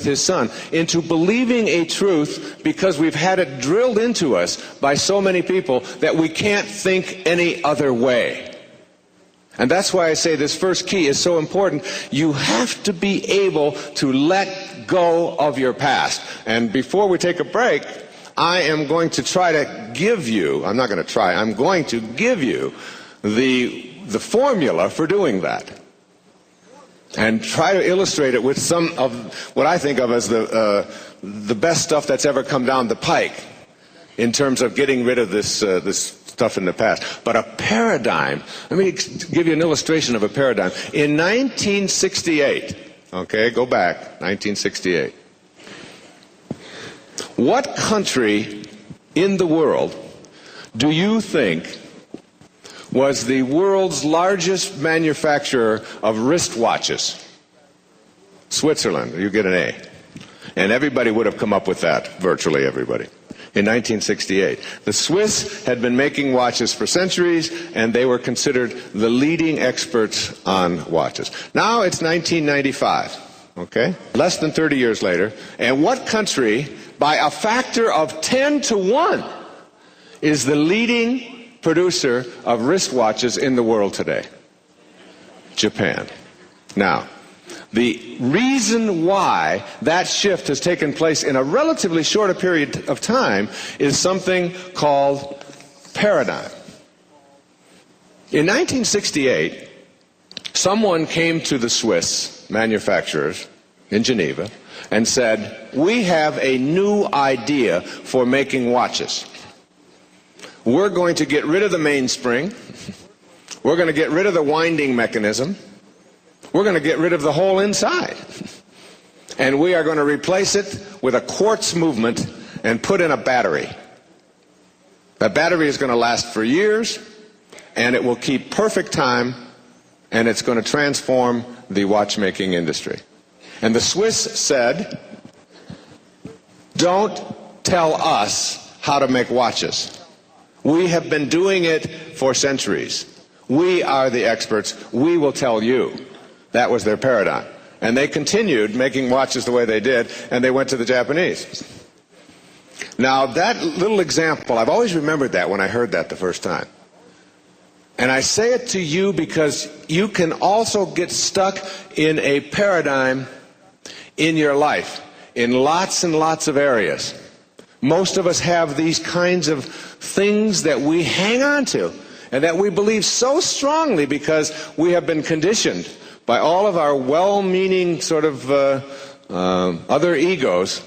his son, into believing a truth because we've had it drilled into us by so many people that we can't think any other way. And that's why I say this first key is so important. You have to be able to let go of your past. And before we take a break, I am going to try to give you, I'm not going to try, I'm going to give you the formula for doing that. And try to illustrate it with some of what I think of as the best stuff that's ever come down the pike in terms of getting rid of this stuff in the past. But a paradigm, let me give you an illustration of a paradigm. In 1968, okay, go back, 1968. What country in the world do you think was the world's largest manufacturer of wristwatches? Switzerland. You get an A. And everybody would have come up with that, virtually everybody, in 1968. The Swiss had been making watches for centuries, and they were considered the leading experts on watches. Now it's 1995, okay? Less than 30 years later. And what country, by a factor of 10 to 1, is the leading producer of wristwatches in the world today? Japan. Now, the reason why that shift has taken place in a relatively short period of time is something called paradigm. In 1968, someone came to the Swiss manufacturers in Geneva and said, "We have a new idea for making watches. We're going to get rid of the mainspring. We're going to get rid of the winding mechanism. We're going to get rid of the whole inside. And we are going to replace it with a quartz movement and put in a battery. That battery is going to last for years, and it will keep perfect time, and it's going to transform the watchmaking industry." And the Swiss said, "Don't tell us how to make watches. We have been doing it for centuries. We are the experts. We will tell you." That was their paradigm. And they continued making watches the way they did, and they went to the Japanese. Now, that little example, I've always remembered that when I heard that the first time. And I say it to you because you can also get stuck in a paradigm in your life, in lots and lots of areas. Most of us have these kinds of things that we hang on to and that we believe so strongly because we have been conditioned by all of our well-meaning sort of other egos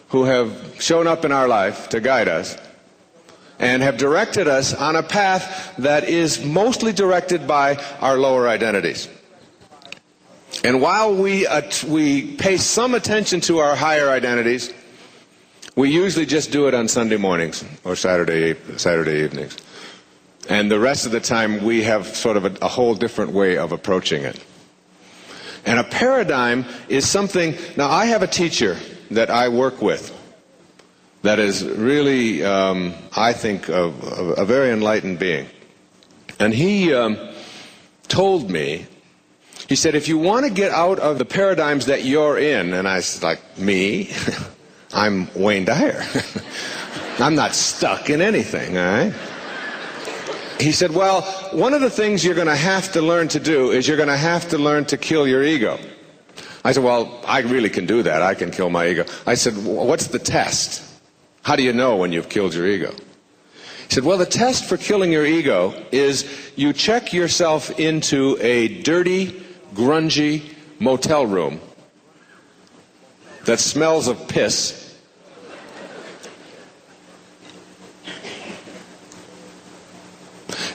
who have shown up in our life to guide us and have directed us on a path that is mostly directed by our lower identities. And while we pay some attention to our higher identities, we usually just do it on Sunday mornings or Saturday evenings. And the rest of the time we have sort of a whole different way of approaching it. And a paradigm is something, now I have a teacher that I work with that is really, I think, a very enlightened being. And he told me, he said, if you want to get out of the paradigms that you're in, and I was like, me? I'm Wayne Dyer. I'm not stuck in anything, all right? He said, well, one of the things you're going to have to learn to do is you're going to have to learn to kill your ego. I said, well, I really can do that. I can kill my ego. I said, what's the test? How do you know when you've killed your ego? He said, well, the test for killing your ego is you check yourself into a dirty, grungy motel room that smells of piss,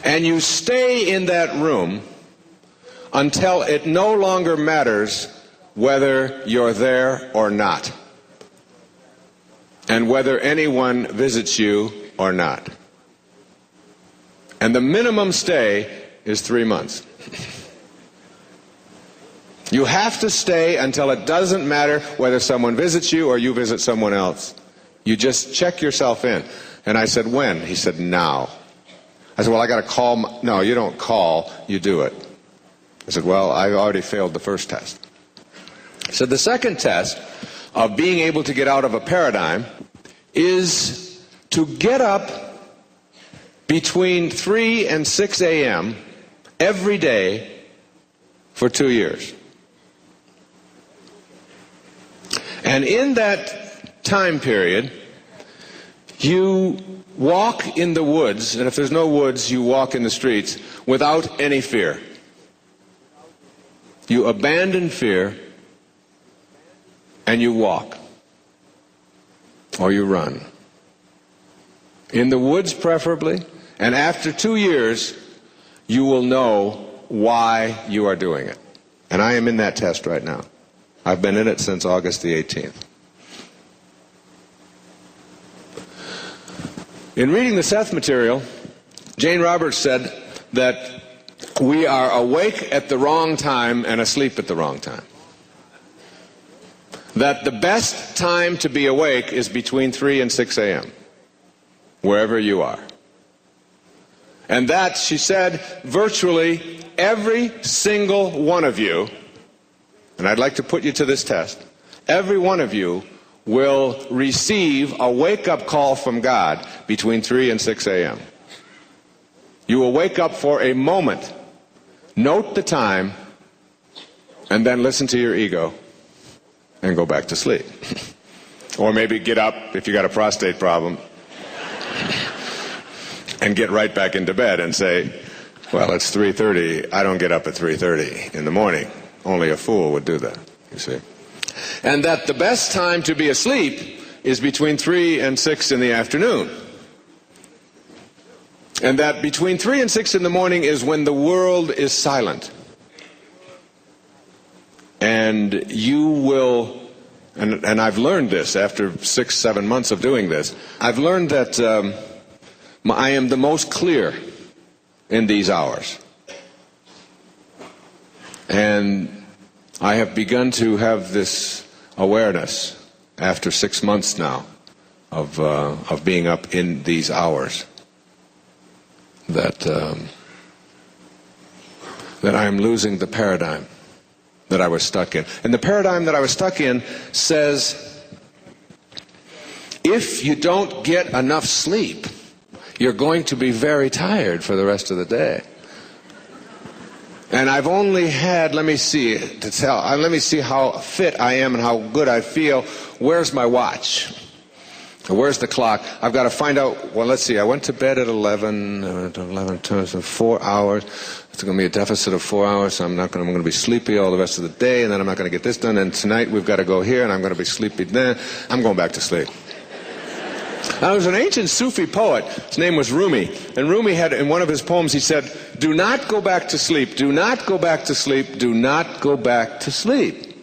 and you stay in that room until it no longer matters whether you're there or not, and whether anyone visits you or not. And the minimum stay is 3 months. You have to stay until it doesn't matter whether someone visits you or you visit someone else. You just check yourself in. And I said, when? He said, now. I said, well, I got to call. No, you don't call, you do it. I said, well, I already failed the first test. He said, the second test of being able to get out of a paradigm is to get up between 3 and 6 a.m. every day for 2 years. And in that time period, you walk in the woods, and if there's no woods, you walk in the streets without any fear. You abandon fear and you walk, or you run. In the woods preferably, and after 2 years, you will know why you are doing it. And I am in that test right now. I've been in it since August the 18th. In reading the Seth material, Jane Roberts said that we are awake at the wrong time and asleep at the wrong time. That the best time to be awake is between 3 and 6 a.m., wherever you are. And that, she said, virtually every single one of you, and I'd like to put you to this test, every one of you will receive a wake-up call from God between 3 and 6 a.m. You will wake up for a moment, note the time, and then listen to your ego and go back to sleep. Or maybe get up if you got a prostate problem and get right back into bed and say, well, it's 3:30. I don't get up at 3:30 in the morning. Only a fool would do that, you see. And that the best time to be asleep is between 3 and 6 in the afternoon. And that between 3 and 6 in the morning is when the world is silent. And you will, and I've learned this after 6-7 months of doing this, I've learned that I am the most clear in these hours. And I have begun to have this awareness after 6 months now of being up in these hours that I am losing the paradigm that I was stuck in. And the paradigm that I was stuck in says, if you don't get enough sleep, you're going to be very tired for the rest of the day. And I've only had, let me see how fit I am and how good I feel. Where's my watch? Where's the clock? I've got to find out, well, let's see, I went to bed at 11, 4 hours. It's going to be a deficit of 4 hours, so I'm going to be sleepy all the rest of the day, and then I'm not going to get this done, and tonight we've got to go here, and I'm going to be sleepy then. I'm going back to sleep. Now, there was an ancient Sufi poet. His name was Rumi. And Rumi had, in one of his poems, he said, do not go back to sleep. Do not go back to sleep. Do not go back to sleep.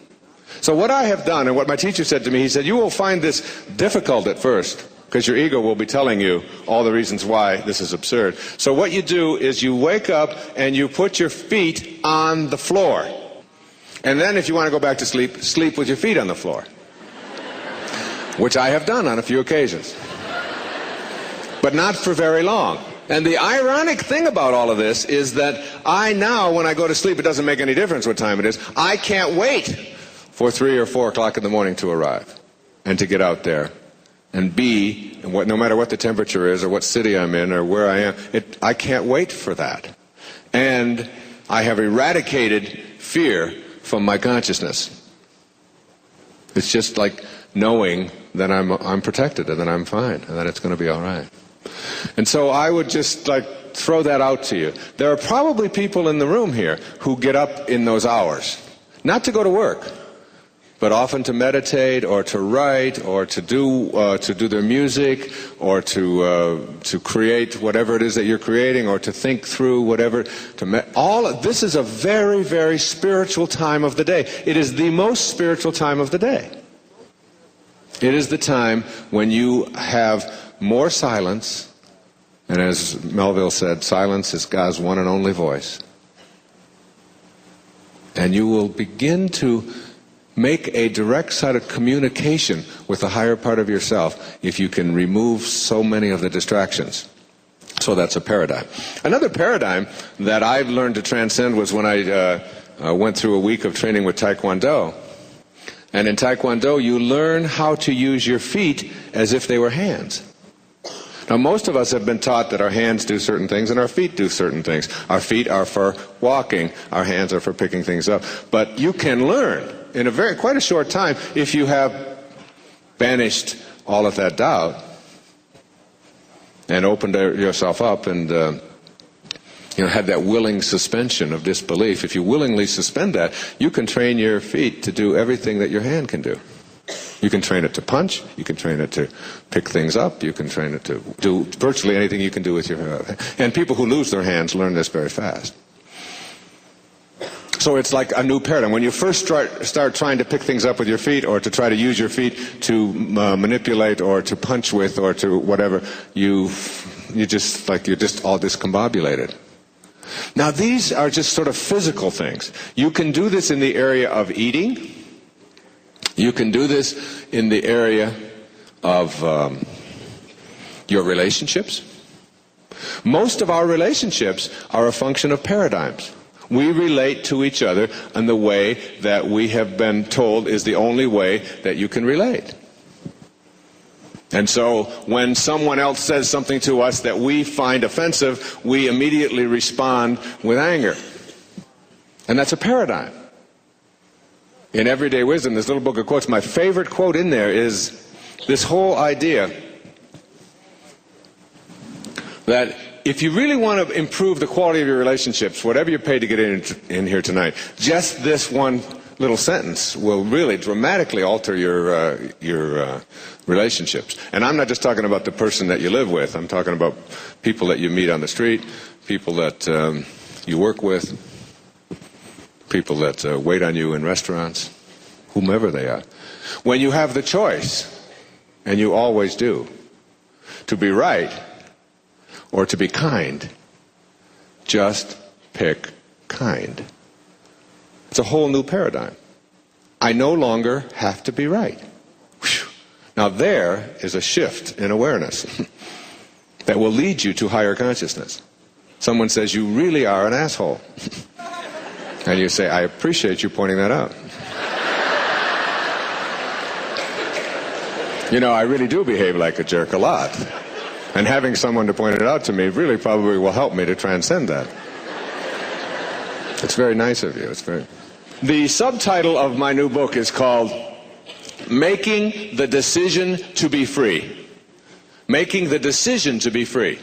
So what I have done, and what my teacher said to me, he said, you will find this difficult at first, because your ego will be telling you all the reasons why this is absurd. So what you do is you wake up and you put your feet on the floor. And then if you want to go back to sleep, sleep with your feet on the floor. Which I have done on a few occasions. But not for very long. And the ironic thing about all of this is that I now, when I go to sleep, it doesn't make any difference what time it is. I can't wait for 3 or 4 o'clock in the morning to arrive and to get out there and be, no matter what the temperature is or what city I'm in or where I am, I can't wait for that. And I have eradicated fear from my consciousness. It's just like knowing that I'm protected and that I'm fine and that it's going to be all right. And so I would just like throw that out to you. There are probably people in the room here who get up in those hours, not to go to work, but often to meditate or to write or to do their music or to create whatever it is that you're creating or to think through whatever. This is a very, very spiritual time of the day. It is the most spiritual time of the day. It is the time when you have more silence, and as Melville said, silence is God's one and only voice. And you will begin to make a direct sort of communication with the higher part of yourself if you can remove so many of the distractions. So that's a paradigm. Another paradigm that I've learned to transcend was when I went through a week of training with Taekwondo. And in Taekwondo, you learn how to use your feet as if they were hands. Now, most of us have been taught that our hands do certain things and our feet do certain things. Our feet are for walking, our hands are for picking things up. But you can learn in quite a short time, if you have banished all of that doubt and opened yourself up and had that willing suspension of disbelief. If you willingly suspend that, you can train your feet to do everything that your hand can do. You can train it to punch, you can train it to pick things up, you can train it to do virtually anything you can do with your hand. And people who lose their hands learn this very fast. So it's like a new paradigm. When you first start trying to pick things up with your feet or to try to use your feet to manipulate or to punch with or to whatever, you're just all discombobulated. Now these are just sort of physical things. You can do this in the area of eating. You can do this in the area of your relationships. Most of our relationships are a function of paradigms. We relate to each other in the way that we have been told is the only way that you can relate. And so when someone else says something to us that we find offensive, we immediately respond with anger. And that's a paradigm. In Everyday Wisdom, this little book of quotes, my favorite quote in there is this whole idea that if you really want to improve the quality of your relationships, whatever you pay to get in here tonight, just this one little sentence will really dramatically alter your relationships. And I'm not just talking about the person that you live with. I'm talking about people that you meet on the street, people that you work with, people that wait on you in restaurants, whomever they are. When you have the choice, and you always do, to be right or to be kind, just pick kind. It's a whole new paradigm. I no longer have to be right. Whew. Now there is a shift in awareness that will lead you to higher consciousness. Someone says, you really are an asshole. And you say, I appreciate you pointing that out. I really do behave like a jerk a lot. And having someone to point it out to me really probably will help me to transcend that. It's very nice of you. The subtitle of my new book is called Making the Decision to be Free. Making the decision to be free.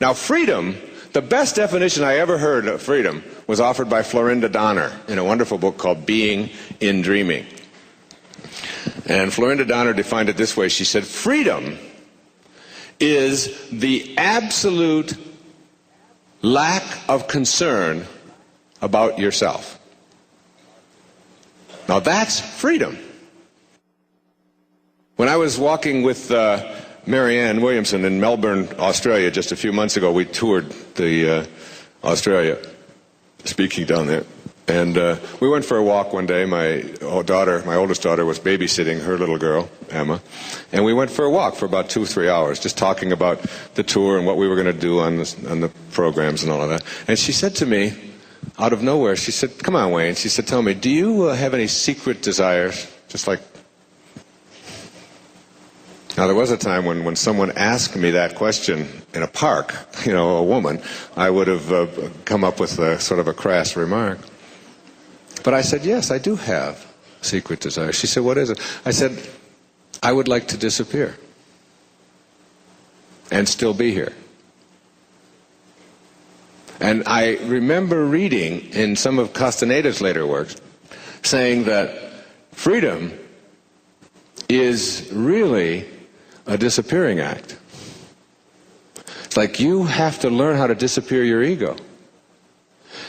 Now, freedom, the best definition I ever heard of freedom was offered by Florinda Donner in a wonderful book called Being in Dreaming. And Florinda Donner defined it this way. She said, freedom is the absolute lack of concern about yourself. Now that's freedom. When I was walking with Marianne Williamson in Melbourne, Australia, just a few months ago, we toured Australia, speaking down there. And we went for a walk one day. My oldest daughter, was babysitting her little girl, Emma. And we went for a walk for about 2 or 3 hours, just talking about the tour and what we were going to do on the programs and all of that. And she said to me, out of nowhere, she said, come on, Wayne. She said, tell me, do you have any secret desires? Just like... Now, there was a time when someone asked me that question in a park, a woman, I would have come up with sort of a crass remark. But I said, yes, I do have secret desires. She said, what is it? I said, I would like to disappear and still be here. And I remember reading in some of Castaneda's later works saying that freedom is really a disappearing act. It's like you have to learn how to disappear your ego.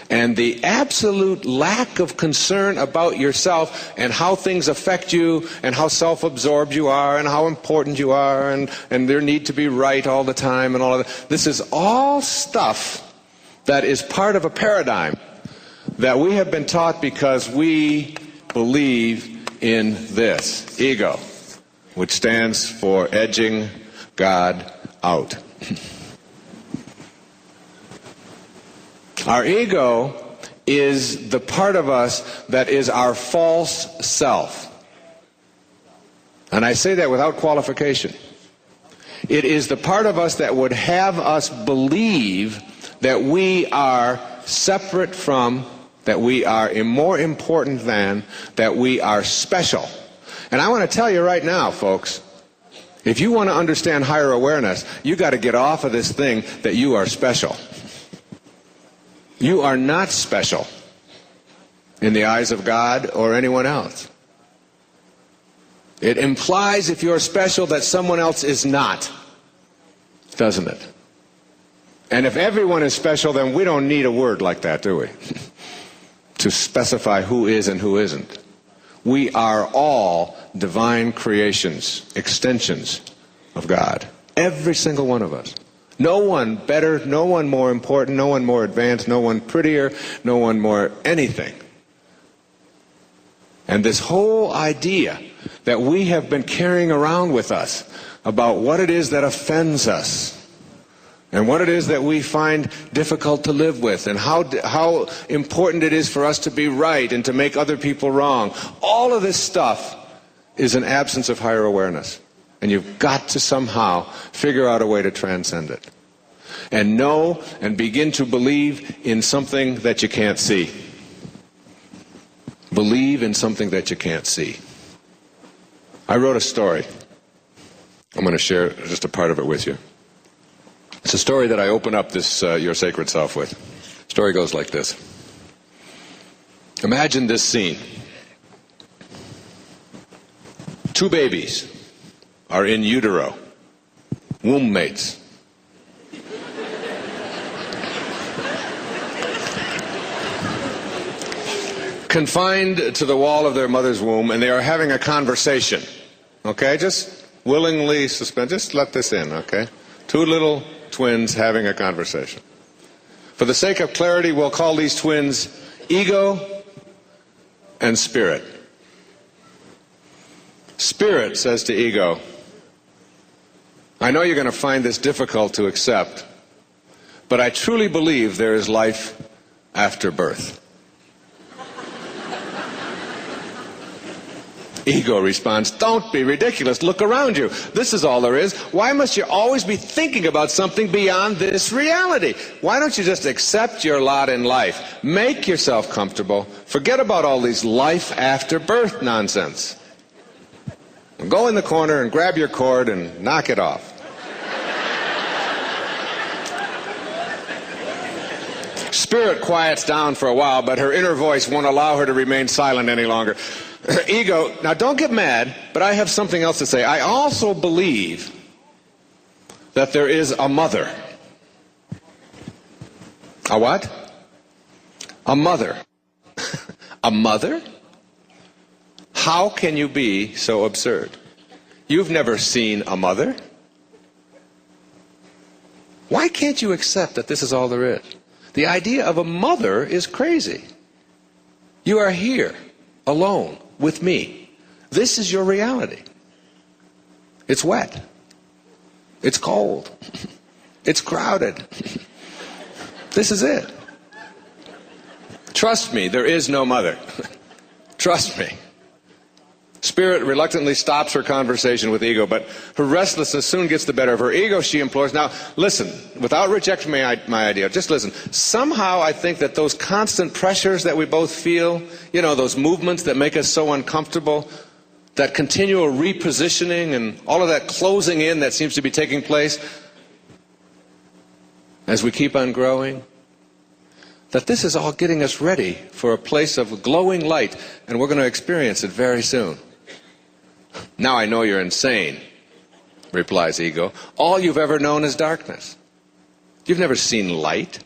And the absolute lack of concern about yourself and how things affect you and how self-absorbed you are and how important you are and their need to be right all the time and all of that. This is all stuff that is part of a paradigm that we have been taught because we believe in this, ego, which stands for edging God out. Our ego is the part of us that is our false self. And I say that without qualification. It is the part of us that would have us believe that we are separate from, that we are more important than, that we are special. And I want to tell you right now, folks, if you want to understand higher awareness, you got to get off of this thing that you are special. You are not special in the eyes of God or anyone else. It implies, if you're special, that someone else is not, doesn't it? And if everyone is special, then we don't need a word like that, do we? To specify who is and who isn't. We are all divine creations, extensions of God. Every single one of us. No one better, no one more important, no one more advanced, no one prettier, no one more anything. And this whole idea that we have been carrying around with us about what it is that offends us, and what it is that we find difficult to live with, and how important it is for us to be right and to make other people wrong. All of this stuff is an absence of higher awareness. And you've got to somehow figure out a way to transcend it. And know and begin to believe in something that you can't see. Believe in something that you can't see. I wrote a story. I'm going to share just a part of it with you. It's a story that I open up this Your Sacred Self with. The story goes like this. Imagine this scene. Two babies are in utero, womb mates. Confined to the wall of their mother's womb, and they are having a conversation. Okay, just willingly suspend, just let this in, okay? Two little twins having a conversation. For the sake of clarity, we'll call these twins ego and spirit. Spirit says to ego, I know you're going to find this difficult to accept, but I truly believe there is life after birth. Ego responds, don't be ridiculous. Look around you. This is all there is. Why must you always be thinking about something beyond this reality? Why don't you just accept your lot in life? Make yourself comfortable. Forget about all these life after birth nonsense. Go in the corner and grab your cord and knock it off. Spirit quiets down for a while, but her inner voice won't allow her to remain silent any longer. Ego, now don't get mad, but I have something else to say. I also believe that there is a mother. A what? A mother. A mother? How can you be so absurd? You've never seen a mother? Why can't you accept that this is all there is? The idea of a mother is crazy. You are here, alone, with me. This is your reality. It's wet. It's cold. It's crowded. This is it. Trust me, there is no mother. Trust me. Spirit reluctantly stops her conversation with ego, but her restlessness soon gets the better of her. Ego, she implores, now listen, without rejecting my idea, just listen. Somehow I think that those constant pressures that we both feel, you know, those movements that make us so uncomfortable, that continual repositioning and all of that closing in that seems to be taking place as we keep on growing, that this is all getting us ready for a place of glowing light, and we're going to experience it very soon. Now I know you're insane, replies ego. All you've ever known is darkness. You've never seen light.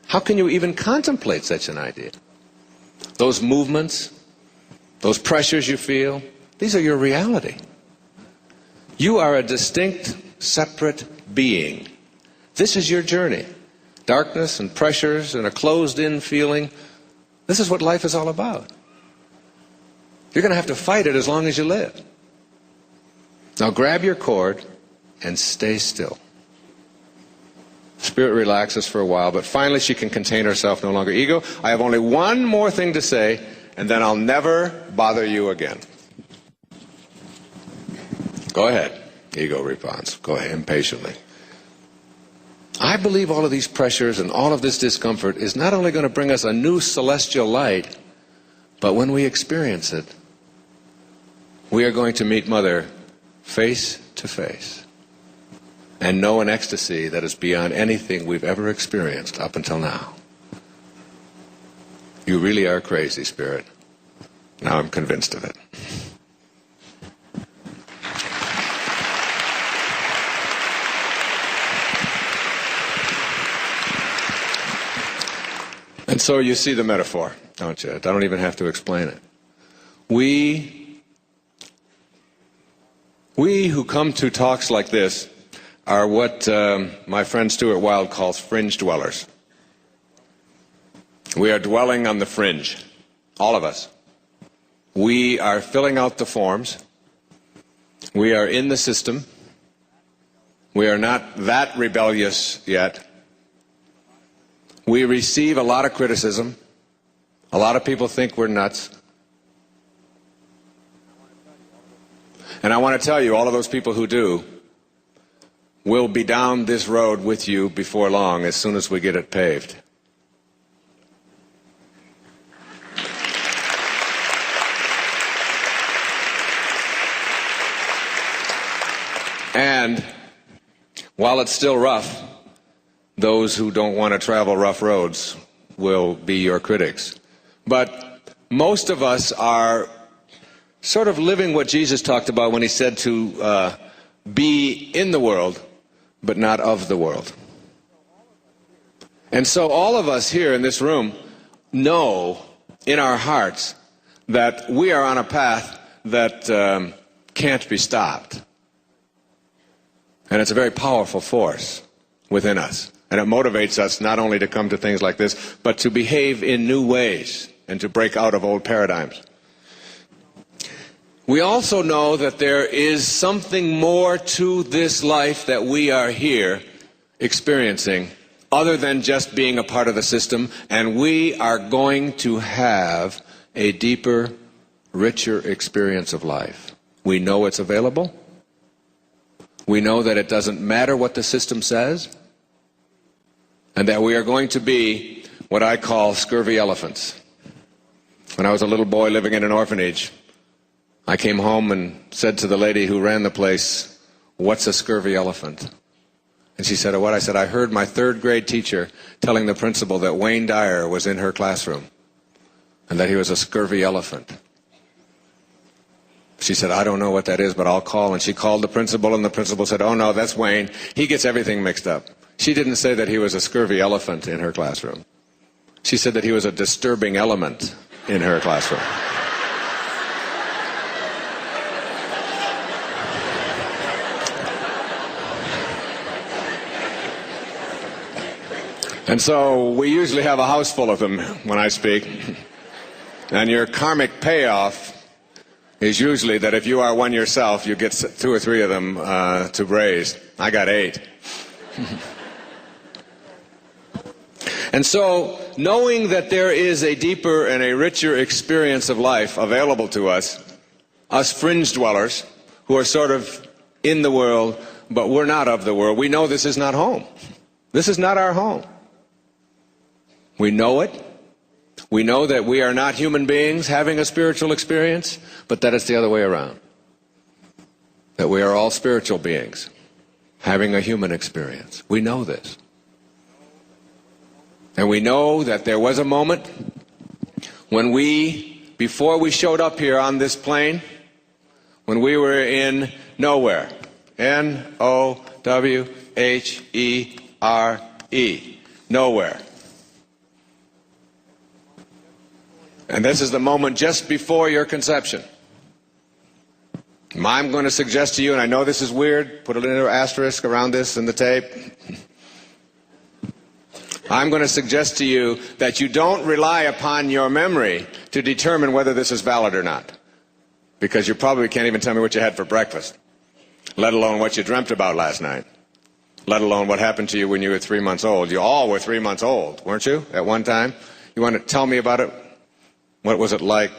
How can you even contemplate such an idea? Those movements, those pressures you feel, these are your reality. You are a distinct, separate being. This is your journey. Darkness and pressures and a closed-in feeling. This is what life is all about. You're going to have to fight it as long as you live. Now grab your cord and stay still. Spirit relaxes for a while, but finally she can contain herself no longer. Ego, I have only one more thing to say, and then I'll never bother you again. Go ahead, ego responds. Go ahead, impatiently. I believe all of these pressures and all of this discomfort is not only going to bring us a new celestial light, but when we experience it, we are going to meet Mother face to face and know an ecstasy that is beyond anything we've ever experienced up until now. You really are crazy, Spirit. Now I'm convinced of it. And so you see the metaphor, don't you? I don't even have to explain it. We who come to talks like this are what my friend Stuart Wilde calls fringe dwellers. We are dwelling on the fringe, all of us. We are filling out the forms. We are in the system. We are not that rebellious yet. We receive a lot of criticism. A lot of people think we're nuts. And I want to tell you, all of those people who do will be down this road with you before long, as soon as we get it paved. And while it's still rough, those who don't want to travel rough roads will be your critics. But most of us are sort of living what Jesus talked about when he said to be in the world, but not of the world. And so all of us here in this room know in our hearts that we are on a path that can't be stopped. And it's a very powerful force within us. And it motivates us not only to come to things like this, but to behave in new ways and to break out of old paradigms. We also know that there is something more to this life that we are here experiencing other than just being a part of the system, and we are going to have a deeper, richer experience of life. We know it's available. We know that it doesn't matter what the system says, and that we are going to be what I call scurvy elephants. When I was a little boy living in an orphanage, I came home and said to the lady who ran the place, "What's a scurvy elephant?" And she said, "What?" I said, "I heard my third grade teacher telling the principal that Wayne Dyer was in her classroom and that he was a scurvy elephant." She said, "I don't know what that is, but I'll call." And she called the principal, and the principal said, "Oh no, that's Wayne. He gets everything mixed up." She didn't say that he was a scurvy elephant in her classroom. She said that he was a disturbing element in her classroom. And so we usually have a house full of them when I speak. And your karmic payoff is usually that if you are one yourself, you get 2 or 3 of them to raise. I got 8. And so, knowing that there is a deeper and a richer experience of life available to us fringe dwellers who are sort of in the world, but we're not of the world, we know this is not home. This is not our home. We know it. We know that we are not human beings having a spiritual experience, but that it's the other way around. that we are all spiritual beings having a human experience. We know this. And we know that there was a moment when we, before we showed up here on this plane, when we were in nowhere. N-O-W-H-E-R-E. Nowhere. And this is the moment just before your conception. I'm going to suggest to you, and I know this is weird, put a little asterisk around this in the tape. I'm going to suggest to you that you don't rely upon your memory to determine whether this is valid or not. Because you probably can't even tell me what you had for breakfast, let alone what you dreamt about last night, let alone what happened to you when you were 3 months old. You all were 3 months old, weren't you, at one time? You want to tell me about it? What was it like